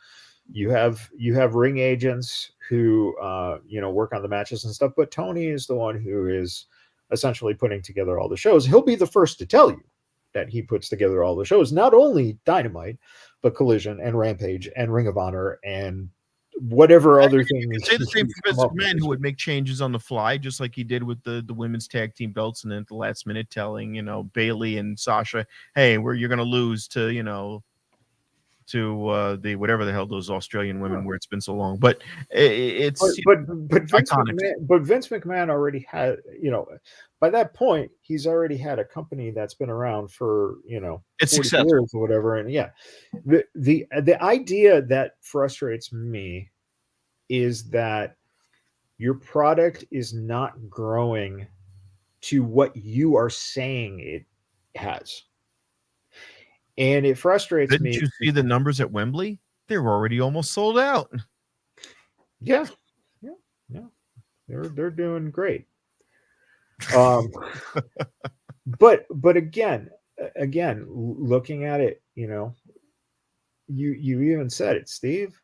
You have ring agents who work on the matches and stuff, but Tony is the one who is essentially putting together all the shows. He'll be the first to tell you that he puts together all the shows, not only Dynamite, but Collision and Rampage and Ring of Honor and whatever other things. Say the same for Vince McMahon, who would make changes on the fly, just like he did with the women's tag team belts, and then at the last minute telling Bayley and Sasha, hey, you're going to lose to the whatever the hell those Australian women where it's been so long. But it's but Vince McMahon already had, by that point he's already had a company that's been around for it's 40 years or whatever. And the idea that frustrates me is that your product is not growing to what you are saying it has. And it frustrates me. Didn't you see the numbers at Wembley? They're already almost sold out. Yeah. They're doing great. But again, looking at it, you even said it, Steve.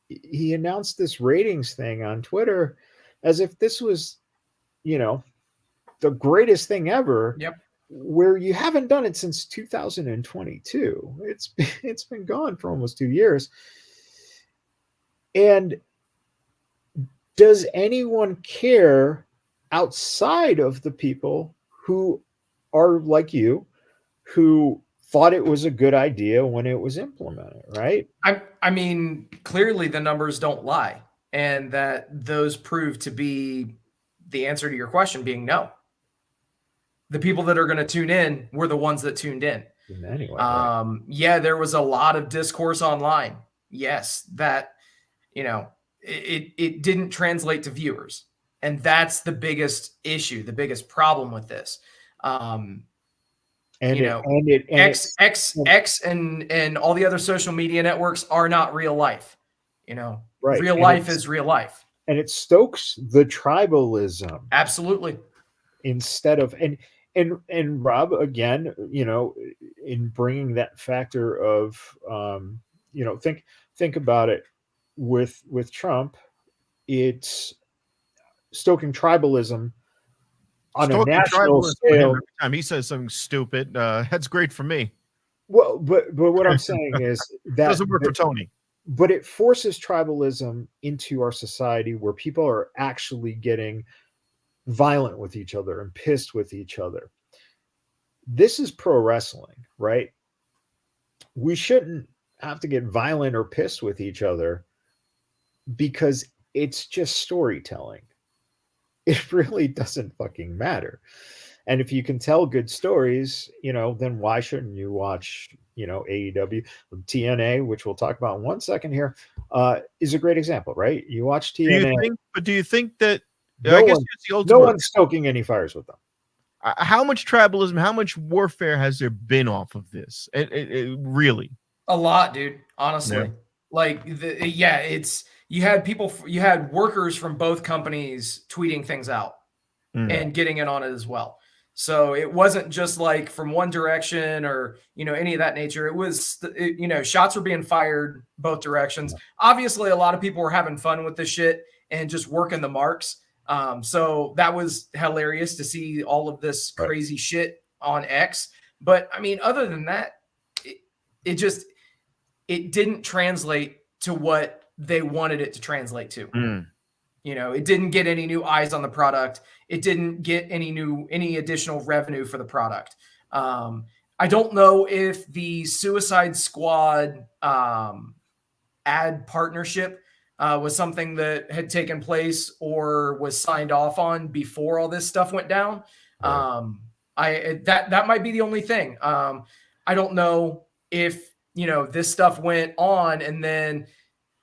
He announced this ratings thing on Twitter as if this was, the greatest thing ever. Yep. Where you haven't done it since 2022. It's been gone for almost 2 years. And does anyone care outside of the people who are like you, who thought it was a good idea when it was implemented, right? I mean, clearly the numbers don't lie, and that those prove to be the answer to your question being no. The people that are going to tune in were the ones that tuned in. Anyway, right. There was a lot of discourse online. Yes, that, it didn't translate to viewers. And that's the biggest issue, the biggest problem with this. X and all the other social media networks are not real life. Right. Real life is real life. And it stokes the tribalism. Absolutely. Instead of and Rob, again, in bringing that factor of think about it with Trump, it's stoking tribalism on a national scale. Every time he says something stupid, that's great for me. Well, but what I'm saying is that doesn't work for Tony. But it forces tribalism into our society where people are actually getting violent with each other and pissed with each other. This is pro wrestling, right? We shouldn't have to get violent or pissed with each other because it's just storytelling. It really doesn't fucking matter. And if you can tell good stories, then why shouldn't you watch, AEW? TNA, which we'll talk about in 1 second here, is a great example, right? You watch TNA. Do you think that no one's stoking any fires with them? How much tribalism, how much warfare has there been off of this? It really a lot, dude. Honestly, you had workers from both companies tweeting things out and getting in on it as well. So it wasn't just like from one direction or, any of that nature. It was, shots were being fired both directions. Obviously, a lot of people were having fun with this shit and just working the marks. So that was hilarious to see all of this crazy shit on X. But I mean, other than that, it didn't translate to what they wanted it to translate to. It didn't get any new eyes on the product. It didn't get any additional revenue for the product. I don't know if the Suicide Squad ad partnership was something that had taken place or was signed off on before all this stuff went down. That might be the only thing. I don't know if this stuff went on and then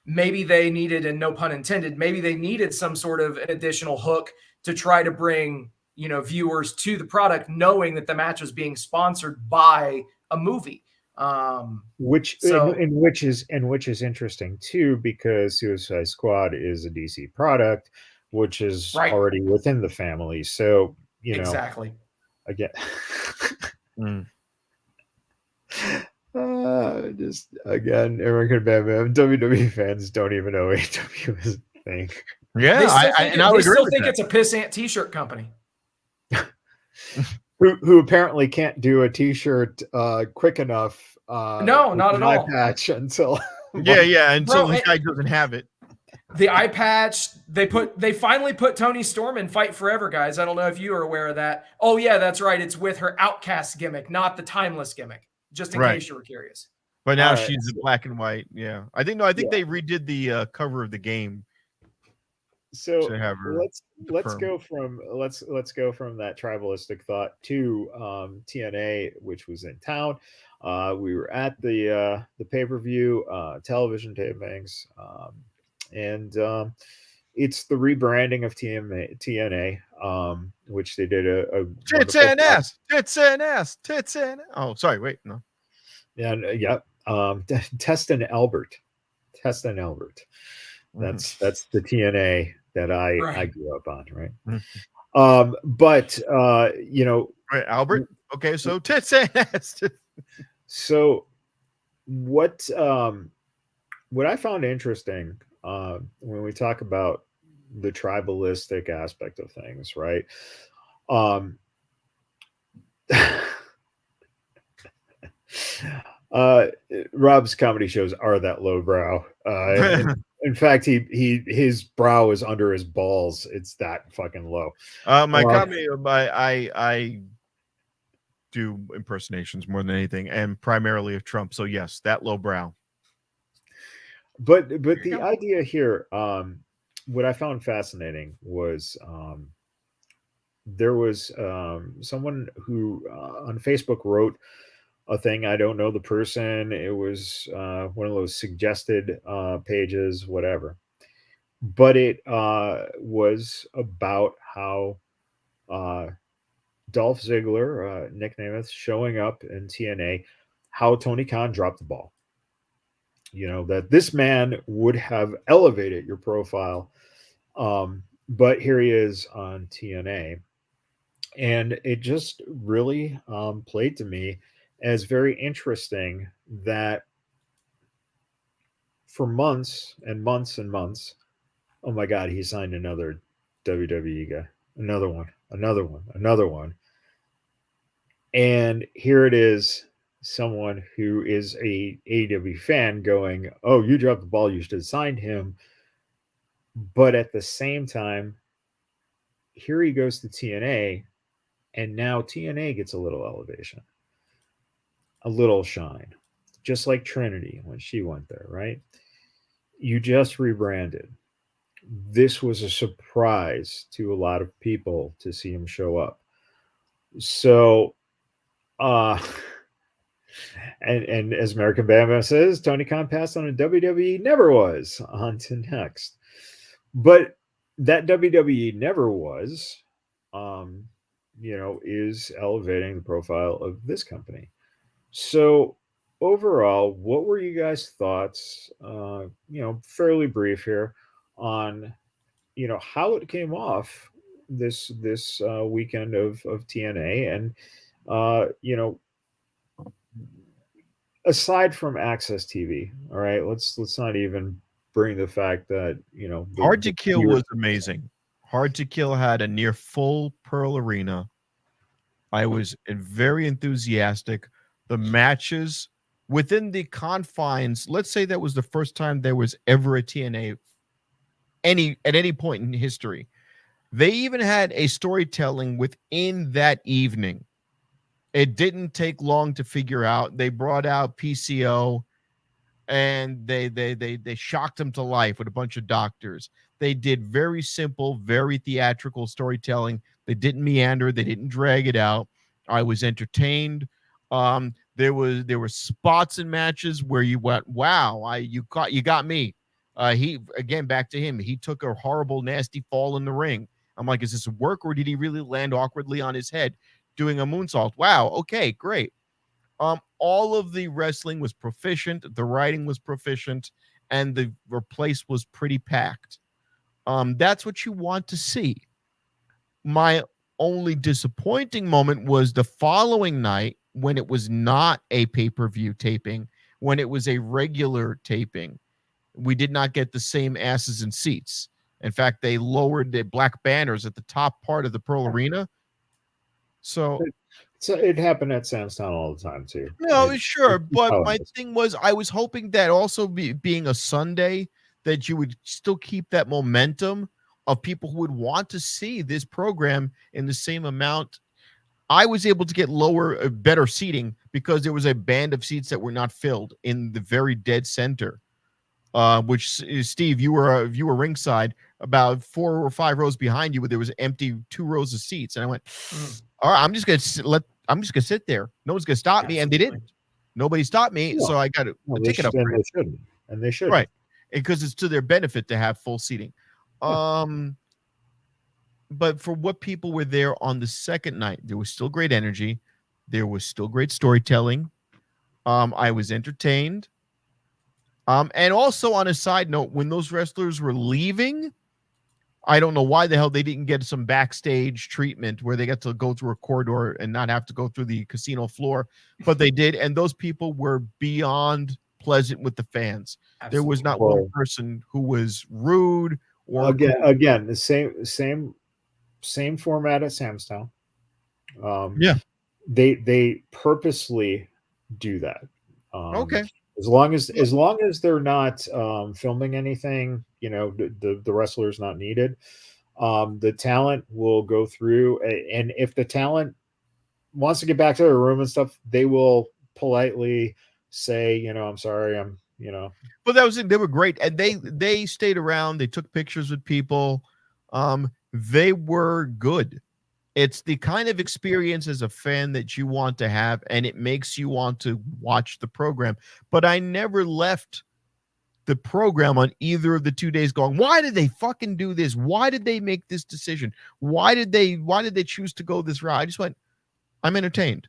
maybe they needed, and no pun intended, maybe they needed some sort of an additional hook to try to bring, viewers to the product, knowing that the match was being sponsored by a movie. Which is interesting too, because Suicide Squad is a DC product, which is already within the family. So, exactly. Again. American Batman, WWE fans don't even know AEW is a thing. Yeah, they still think it's a pissant t-shirt company. who apparently can't do a t-shirt quick enough. No, not at all. Patch until until the guy doesn't have it. The eye patch, they finally put Toni Storm in Fight Forever, guys. I don't know if you are aware of that. Oh yeah, that's right. It's with her Outcast gimmick, not the Timeless gimmick. Just in case you were curious. But now she's in black and white. Yeah, I think they redid the cover of the game. So let's go from that tribalistic thought to TNA, which was in town. We were at the pay-per-view television tapings, and it's the rebranding of TNA, which they did a tits and ass. Oh, sorry, wait, no. And Teston Albert. That's the TNA that I grew up on, right? But right, Albert. Okay, so tits and ass. So what I found interesting when we talk about the tribalistic aspect of things, right? Rob's comedy shows are that lowbrow. In fact, his brow is under his balls. It's that fucking low. My comedy, I do impersonations more than anything, and primarily of Trump. So yes, that low brow. But the idea here, what I found fascinating was there was someone who on Facebook wrote a thing. I don't know the person. It was one of those suggested pages, whatever. But it was about how Dolph Ziggler, Nick Nemeth, showing up in TNA, how Tony Khan dropped the ball. that this man would have elevated your profile. But here he is on TNA. And it just really played to me as very interesting that for months and months and months, oh my God, he signed another WWE guy, another one, another one, another one. And here it is, someone who is a AEW fan going, oh, you dropped the ball, you should have signed him. But at the same time, here he goes to TNA, and now TNA gets a little elevation, a little shine, just like Trinity when she went there, right? You just rebranded. This was a surprise to a lot of people to see him show up. So, and as American Bama says, Tony Khan passed on a WWE never was. On to next. But that WWE never was, is elevating the profile of this company. So overall, what were you guys' thoughts? Fairly brief here on, how it came off this weekend of TNA, and aside from Access TV, all right, let's not even bring the fact that Hard to Kill was amazing. Hard to Kill had a near full Pearl Arena. I was very enthusiastic. The matches within the confines, let's say that was the first time there was ever a TNA at any point in history. They even had a storytelling within that evening. It didn't take long to figure out. They brought out PCO and they shocked him to life with a bunch of doctors. They did very simple, very theatrical storytelling. They didn't meander. They didn't drag it out. I was entertained. There were spots in matches where you went, wow, you got me. He again, back to him. He took a horrible, nasty fall in the ring. I'm like, is this work or did he really land awkwardly on his head doing a moonsault? Wow. Okay, great. All of the wrestling was proficient. The writing was proficient, and the place was pretty packed. That's what you want to see. My only disappointing moment was the following night when it was not a pay-per-view taping, when it was a regular taping. We did not get the same asses and seats. In fact, they lowered the black banners at the top part of the Pearl Arena. So it happened at Sam's Town all the time too. No, sure, but my thing was I was hoping that also being a Sunday that you would still keep that momentum of people who would want to see this program in the same amount. I was able to get better seating because there was a band of seats that were not filled in the very dead center. Which Steve, you were ringside about 4 or 5 rows behind you, but there was empty 2 rows of seats, and I went, all right, I'm just gonna sit there. No one's gonna stop me, and they didn't. Nobody stopped me, so I got a ticket upgrade. And they should, right? Because it's to their benefit to have full seating. But for what people were there on the second night, there was still great energy. There was still great storytelling. I was entertained. And also on a side note, when those wrestlers were leaving, I don't know why the hell they didn't get some backstage treatment where they got to go through a corridor and not have to go through the casino floor, but they did. And those people were beyond pleasant with the fans. Absolutely. There was not one person who was rude or again, the same format at Sam's Town. Yeah. They purposely do that. Okay. As long as they're not filming anything, the wrestler's not needed. The talent will go through, and if the talent wants to get back to their room and stuff, they will politely say, I'm sorry, But that was it. They were great, and they stayed around. They took pictures with people. They were good. It's the kind of experience as a fan that you want to have, and it makes you want to watch the program. But I never left the program on either of the 2 days going, why did they fucking do this? Why did they make this decision? Why did they choose to go this route? I just went, I'm entertained.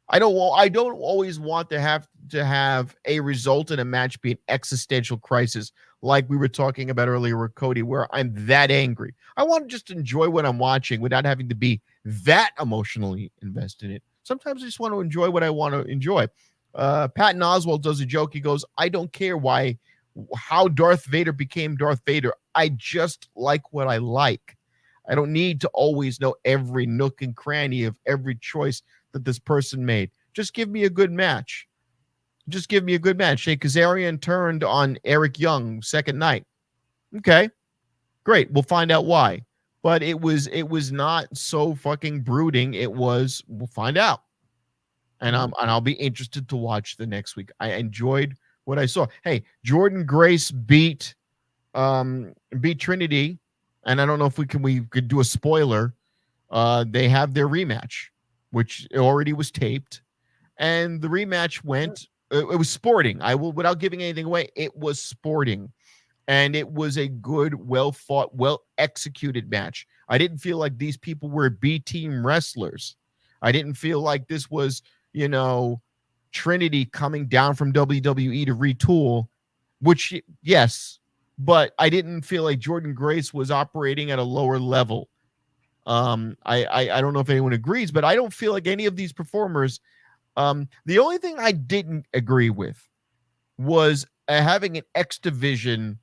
I don't always want to have to have a result in a match be an existential crisis, like we were talking about earlier with Cody, where I'm that angry. I want to just enjoy what I'm watching without having to be that emotionally invested in it. Sometimes I just want to enjoy what I want to enjoy. Patton Oswalt does a joke. He goes, I don't care how Darth Vader became Darth Vader. I just like what I like. I don't need to always know every nook and cranny of every choice that this person made. Just give me a good match. Just give me a good match. Hey, Kazarian turned on Eric Young second night. Okay, great. We'll find out why. But it was not so fucking brooding. We'll find out. And I'll be interested to watch the next week. I enjoyed what I saw. Hey, Jordan Grace beat Trinity, and I don't know if we could do a spoiler. They have their rematch, which already was taped, and the rematch went. It was sporting. Without giving anything away, it was sporting, and it was a good, well fought, well executed match. I didn't feel like these people were B team wrestlers. I didn't feel like this was, Trinity coming down from WWE to retool, which yes, but I didn't feel like Jordan Grace was operating at a lower level. I don't know if anyone agrees, but I don't feel like any of these performers. The only thing I didn't agree with was having an X Division,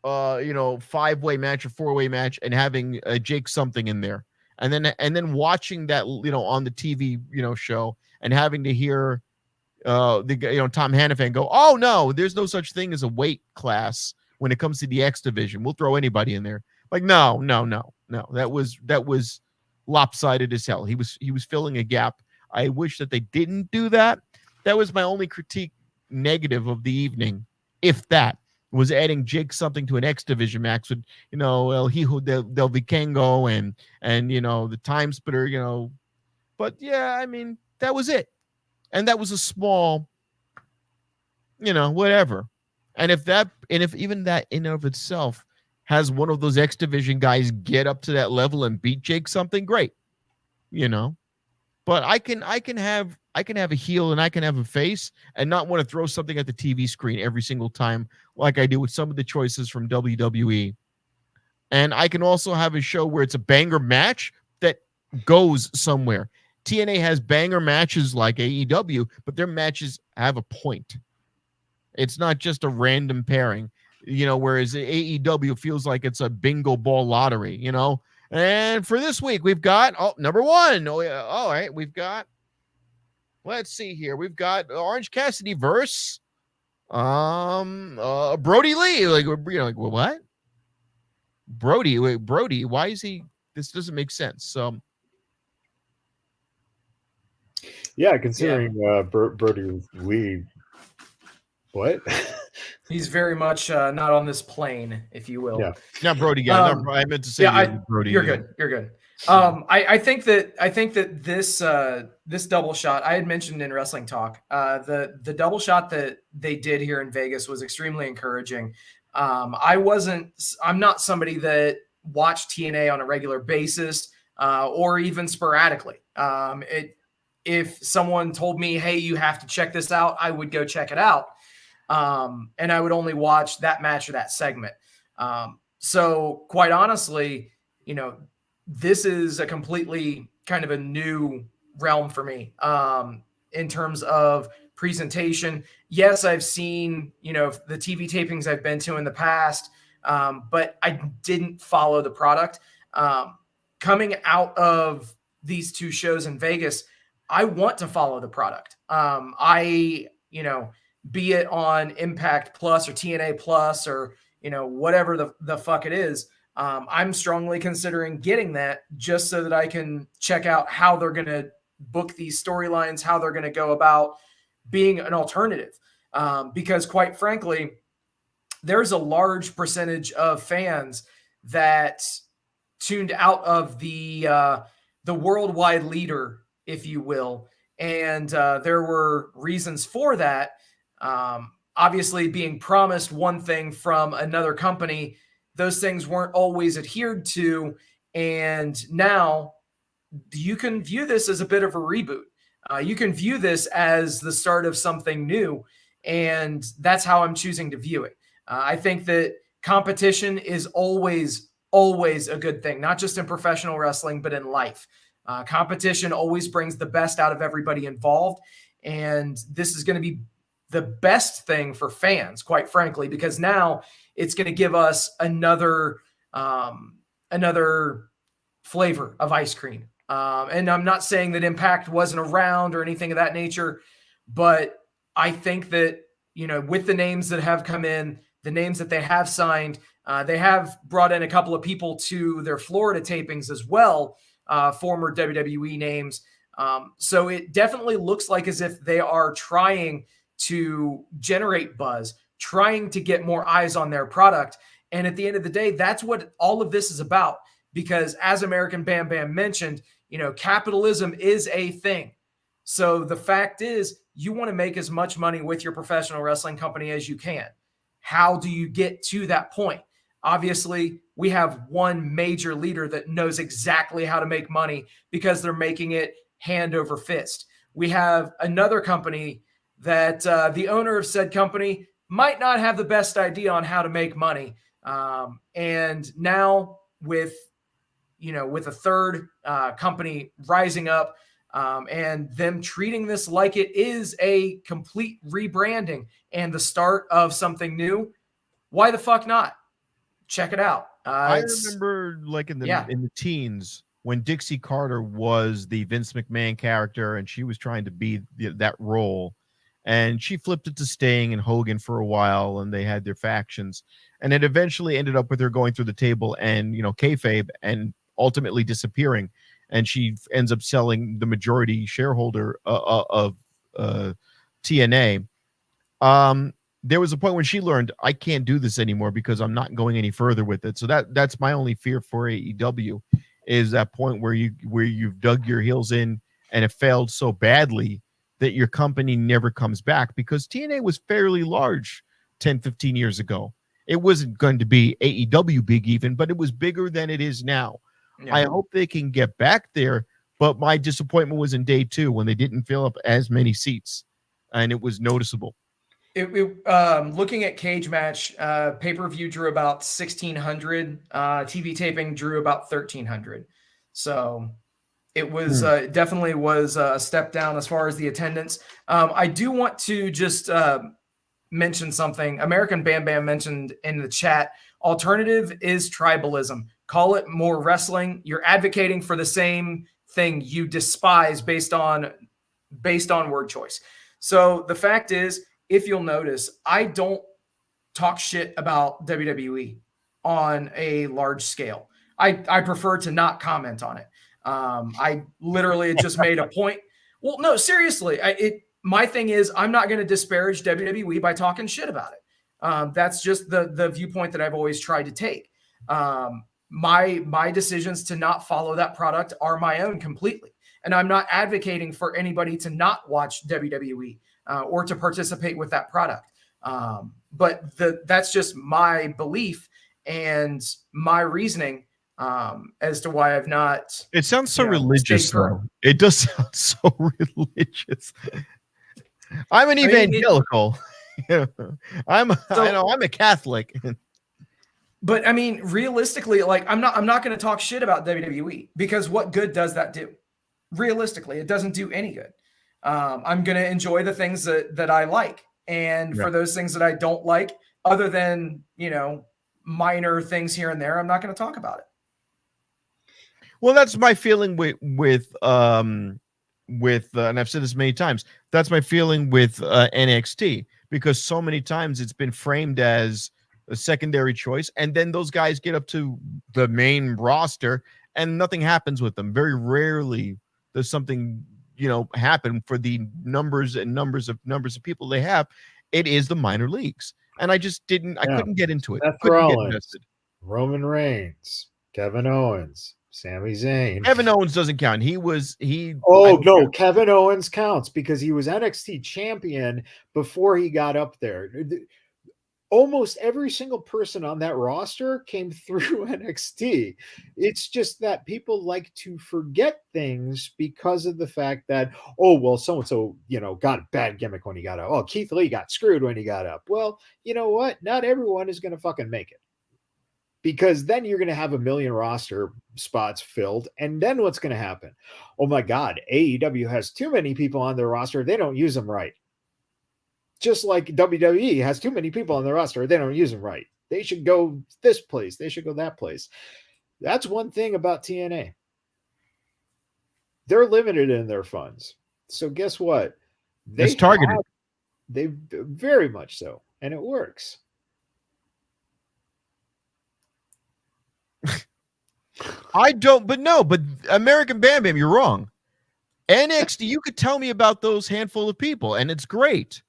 5-way match or 4-way match, and having Jake something in there, and then watching that, on the TV, show, and having to hear Tom Hannafan go, oh no, there's no such thing as a weight class when it comes to the X Division. We'll throw anybody in there. Like, no. That was lopsided as hell. He was filling a gap. I wish that they didn't do that. That was my only critique negative of the evening, if that was adding Jake something to an X Division match with, El Hijo del Vikingo and the Time Splitter, but yeah, I mean, that was it. And that was a small, whatever. And if even that in and of itself has one of those X Division guys get up to that level and beat Jake something, great. But I can have a heel and I can have a face and not want to throw something at the TV screen every single time like I do with some of the choices from WWE. And I can also have a show where it's a banger match that goes somewhere. TNA has banger matches like AEW, but their matches have a point. It's not just a random pairing, whereas AEW feels like it's a bingo ball lottery, And for this week, we've got, number one. Oh, yeah. All right. Let's see here. We've got Orange Cassidy versus Brody Lee. Like, what? Brody, why is he? This doesn't make sense. So, yeah, considering Brody Lee, what? He's very much not on this plane, if you will. Yeah, not Brody. Yeah, I meant to say Brody. You're good. You're good. I think that this double shot I had mentioned in Wrestling Talk, the double shot that they did here in Vegas was extremely encouraging. I'm not somebody that watched TNA on a regular basis or even sporadically. If someone told me, hey, you have to check this out, I would go check it out. And I would only watch that match or that segment. So quite honestly, this is a completely kind of a new realm for me in terms of presentation. Yes, I've seen, the TV tapings I've been to in the past, but I didn't follow the product. Coming out of these two shows in Vegas, I want to follow the product. Be it on Impact Plus or TNA Plus or, whatever the fuck it is. I'm strongly considering getting that just so that I can check out how they're going to book these storylines, how they're going to go about being an alternative. Because quite frankly, there's a large percentage of fans that tuned out of the worldwide leader, if you will. And there were reasons for that. Obviously being promised one thing from another company, those things weren't always adhered to. And now you can view this as a bit of a reboot. You can view this as the start of something new, and that's how I'm choosing to view it. I think that competition is always a good thing, not just in professional wrestling, but in life. Competition always brings the best out of everybody involved. And this is going to be the best thing for fans, quite frankly, because now it's going to give us another flavor of ice cream. And I'm not saying that Impact wasn't around or anything of that nature, but I think that, with the names that have come in, the names that they have signed, they have brought in a couple of people to their Florida tapings as well, former WWE names. So it definitely looks like as if they are trying to generate buzz, trying to get more eyes on their product. And at the end of the day, that's what all of this is about. Because as American Bam Bam mentioned, capitalism is a thing. So the fact is, you want to make as much money with your professional wrestling company as you can. How do you get to that point? Obviously, we have one major leader that knows exactly how to make money because they're making it hand over fist. We have another company that the owner of said company might not have the best idea on how to make money. And now with a third company rising up and them treating this like it is a complete rebranding and the start of something new, why the fuck not? Check it out. I remember in the teens when Dixie Carter was the Vince McMahon character and she was trying to be that role, and she flipped it to Sting and Hogan for a while, and they had their factions, and it eventually ended up with her going through the table and kayfabe and ultimately disappearing, and she ends up selling the majority shareholder of TNA. There was a point when she learned, I can't do this anymore because I'm not going any further with it. So that's my only fear for AEW, is that point where you've dug your heels in and it failed so badly that your company never comes back, because TNA was fairly large 10, 15 years ago. It wasn't going to be AEW big even, but it was bigger than it is now. Yeah. I hope they can get back there, but my disappointment was in day 2 when they didn't fill up as many seats, and it was noticeable. Looking at Cage Match, pay-per-view drew about 1,600. TV taping drew about 1,300. So it was definitely was a step down as far as the attendance. I do want to just mention something. American Bam Bam mentioned in the chat, alternative is tribalism. Call it more wrestling. You're advocating for the same thing you despise based on word choice. So the fact is, if you'll notice, I don't talk shit about WWE on a large scale. I prefer to not comment on it. I literally just made a point. Well, no, seriously. My thing is, I'm not going to disparage WWE by talking shit about it. That's just the viewpoint that I've always tried to take. My decisions to not follow that product are my own completely. And I'm not advocating for anybody to not watch WWE or to participate with that product. But that's just my belief and my reasoning as to why I've not. It sounds so religious, though. It does sound so religious. I'm an evangelical. I'm a Catholic. But I mean, realistically, I'm not going to talk shit about WWE, because what good does that do? Realistically, it doesn't do any good. I'm going to enjoy the things that I like. And for those things that I don't like, other than, minor things here and there, I'm not going to talk about it. Well, that's my feeling with and I've said this many times, that's my feeling with NXT, because so many times it's been framed as a secondary choice, and then those guys get up to the main roster and nothing happens with them. Very rarely does something happen for the numbers of people they have. It is the minor leagues, and I just couldn't get into it. Seth Rollins, Roman Reigns, Kevin Owens, Sami Zayn. Kevin Owens doesn't count. Kevin Owens counts because he was NXT champion before he got up there. almost every single person on that roster came through NXT. It's just that people like to forget things because of the fact that, oh, well, so-and-so, got a bad gimmick when he got up. Oh, Keith Lee got screwed when he got up. Well, you know what? Not everyone is going to fucking make it. Because then you're going to have a million roster spots filled. And then what's going to happen? Oh my God, AEW has too many people on their roster. They don't use them right. Just like WWE has too many people on their roster. They don't use them right. They should go this place. They should go that place. That's one thing about TNA. They're limited in their funds. So guess what? It's targeted. They very much so. And it works. But American Bam Bam, you're wrong. NXT, you could tell me about those handful of people, and it's great.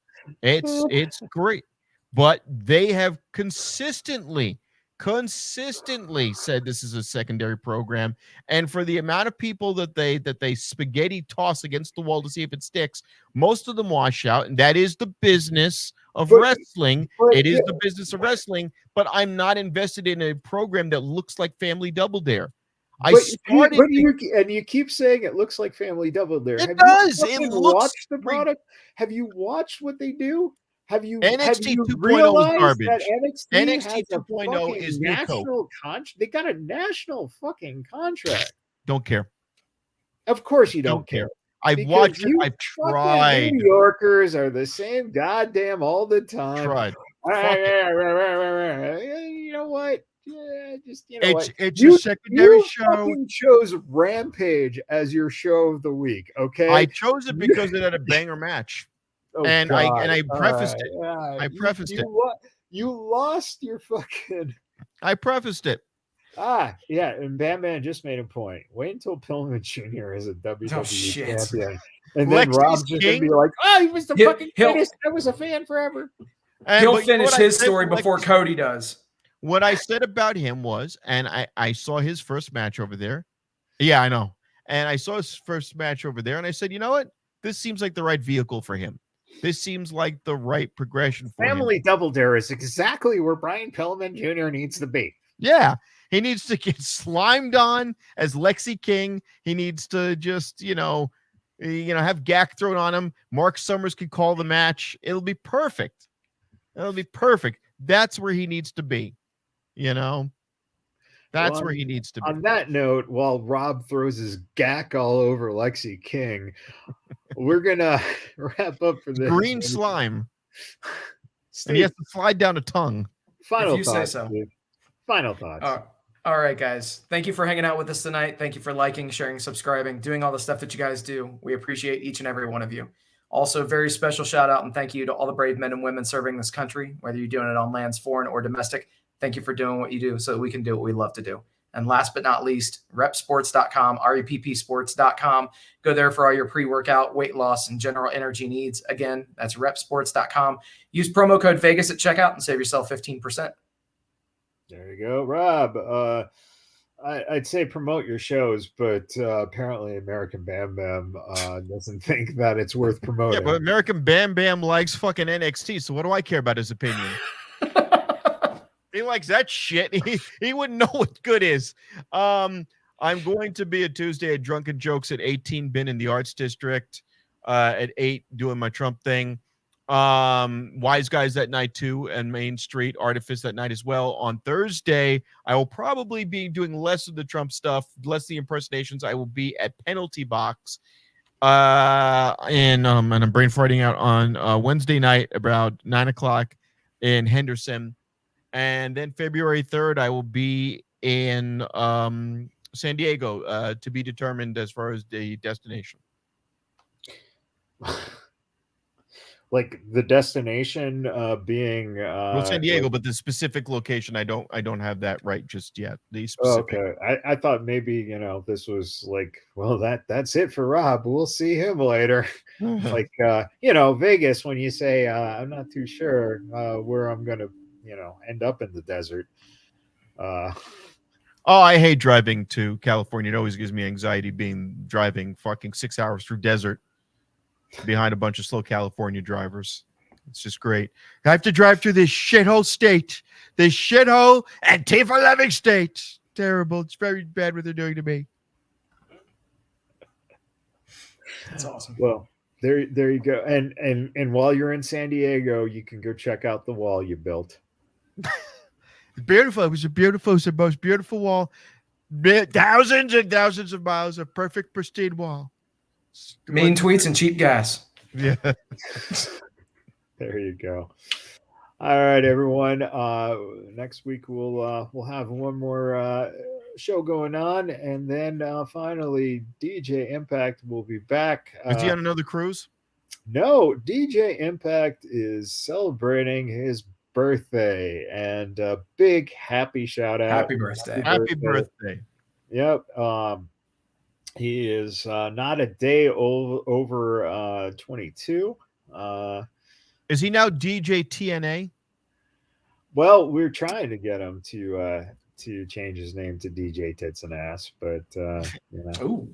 It's great. But they have consistently said this is a secondary program. And for the amount of people that they spaghetti toss against the wall to see if it sticks, most of them wash out, and that is the business of wrestling. It is the business of wrestling, but I'm not invested in a program that looks like Family Double Dare. You keep saying it looks like Family Double Dare. It does. It watched the product? Have you watched what they do? Have you NXT 2.0 is garbage. NXT 2.0 is national contract. They got a national fucking contract. Don't care. Of course you don't care. I've watched it. I've tried. New Yorkers are the same goddamn all the time. Tried. You know what? Yeah, it's your secondary show. You chose Rampage as your show of the week. Okay, I chose it because it had a banger match, and I prefaced it. I prefaced it. You lost your fucking. I prefaced it. Yeah, and Bam Bam just made a point. Wait until Pillman Jr. is a WWE champion, and then Rob's just gonna be like, "Oh, he was the fucking greatest. I was a fan forever." He'll finish his story before Cody does. What I said about him was, and I saw his first match over there. Yeah, I know. And I saw his first match over there, and I said, you know what? This seems like the right vehicle for him. This seems like the right progression for him. Family Double Dare is exactly where Brian Pillman Jr. needs to be. Yeah. He needs to get slimed on as Lexi King. He needs to just, have Gak thrown on him. Mark Summers could call the match. It'll be perfect. It'll be perfect. That's where he needs to be. That's where he needs to be. On that note, while Rob throws his Gak all over Lexi King, we're gonna wrap up for this. Green slime. Steve, and he has to slide down a tongue. Final thoughts. Say so. Steve. Final thoughts. All right, guys. Thank you for hanging out with us tonight. Thank you for liking, sharing, subscribing, doing all the stuff that you guys do. We appreciate each and every one of you. Also, very special shout out and thank you to all the brave men and women serving this country, whether you're doing it on lands foreign or domestic. Thank you for doing what you do so that we can do what we love to do. And last but not least, repsports.com, reppsports.com. Go there for all your pre-workout, weight loss, and general energy needs. Again, that's repsports.com. Use promo code Vegas at checkout and save yourself 15%. There you go, Rob. I'd say promote your shows, but apparently American Bam Bam doesn't think that it's worth promoting. Yeah, but American Bam Bam likes fucking NXT, so what do I care about his opinion? He likes that shit. He wouldn't know what good is. I'm going to be a Tuesday at Drunken Jokes at 18 Bin in the Arts District at 8 doing my Trump thing. Wise Guys that night too, and Main Street Artifice that night as well. On Thursday, I will probably be doing less of the Trump stuff, less the impersonations. I will be at Penalty Box. And I'm brain farting out on Wednesday night about 9:00 in Henderson. And then February 3rd, I will be in San Diego to be determined as far as the destination. Like the destination being San Diego, but the specific location I don't have that right just yet. The specific. Okay, I thought maybe this was like, well, that's it for Rob. We'll see him later. Like Vegas, when you say I'm not too sure where I'm gonna end up in the desert. I hate driving to California. It always gives me anxiety driving fucking 6 hours through desert behind a bunch of slow California drivers. It's just great. I have to drive through this shithole state, this shithole Antifa-loving state. Terrible. It's very bad what they're doing to me. That's awesome. Well, there you go. And while you're in San Diego, you can go check out the wall you built. Beautiful. It was the most beautiful wall. Thousands and thousands of miles of perfect, pristine wall. Mean tweets and cheap gas. Yeah. There you go. All right, everyone. Next week we'll have one more show going on, and then finally DJ Impact will be back. Is he on another cruise? No, DJ Impact is celebrating his birthday, and a big happy shout out. Happy birthday. Happy birthday. Yep. He is not a day over 22. Is he now DJ TNA? Well, we're trying to get him to change his name to DJ Tits and Ass, but Ooh.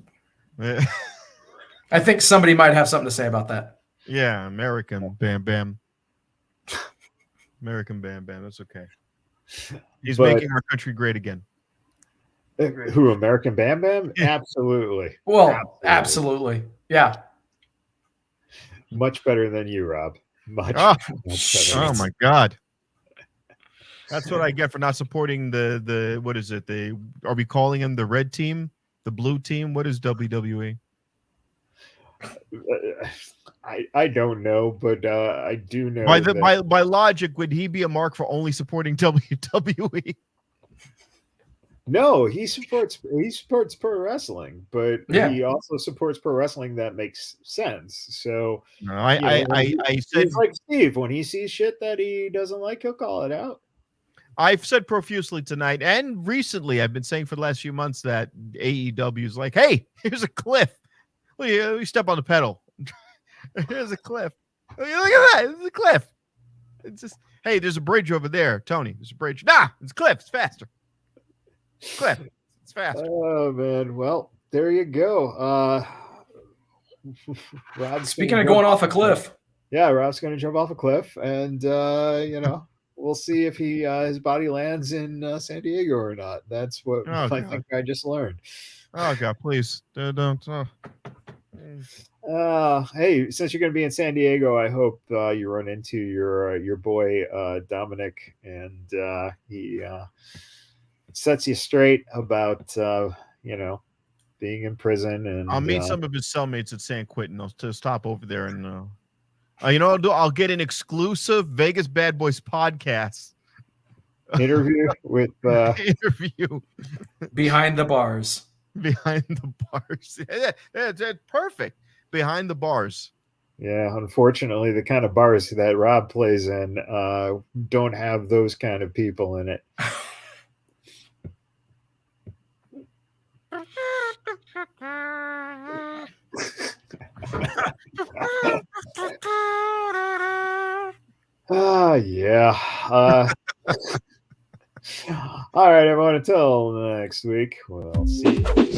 I think somebody might have something to say about that. Yeah, American Bam Bam. American Bam Bam. That's okay. He's making our country great again. Who, American Bam Bam? Absolutely. Well, absolutely. Yeah. Much better than you, Rob. Much better. Oh my God. That's what I get for not supporting the what is it? Are we calling him the red team? The blue team? What is WWE? I don't know, but I do know by logic, would he be a mark for only supporting WWE? No, he supports pro wrestling, but he also supports pro wrestling that makes sense. So no, I said, he's like Steve, when he sees shit that he doesn't like, he'll call it out. I've said profusely tonight and recently, I've been saying for the last few months that AEW is like, hey, here's a cliff. Well, you step on the pedal. Here's a cliff. Look at that. It's a cliff. It's just, hey, there's a bridge over there, Tony. There's a bridge. Nah, it's a cliff. It's faster. Cliff. It's faster. Oh man. Well, there you go. Rob's speaking of going off a cliff. Yeah, Rob's gonna jump off a cliff, and we'll see if his body lands in San Diego or not. That's what think I just learned. Oh God, please don't. Hey, since you're going to be in San Diego, I hope you run into your boy Dominic, and he sets you straight about being in prison. And I'll meet some of his cellmates at San Quentin. I'll stop over there and I'll get an exclusive Vegas Bad Boys podcast interview with interview behind the bars. Behind the bars. That's perfect. Behind the bars. Yeah, unfortunately, the kind of bars that Rob plays in don't have those kind of people in it. Yeah. All right, everyone. Until next week, we'll see you.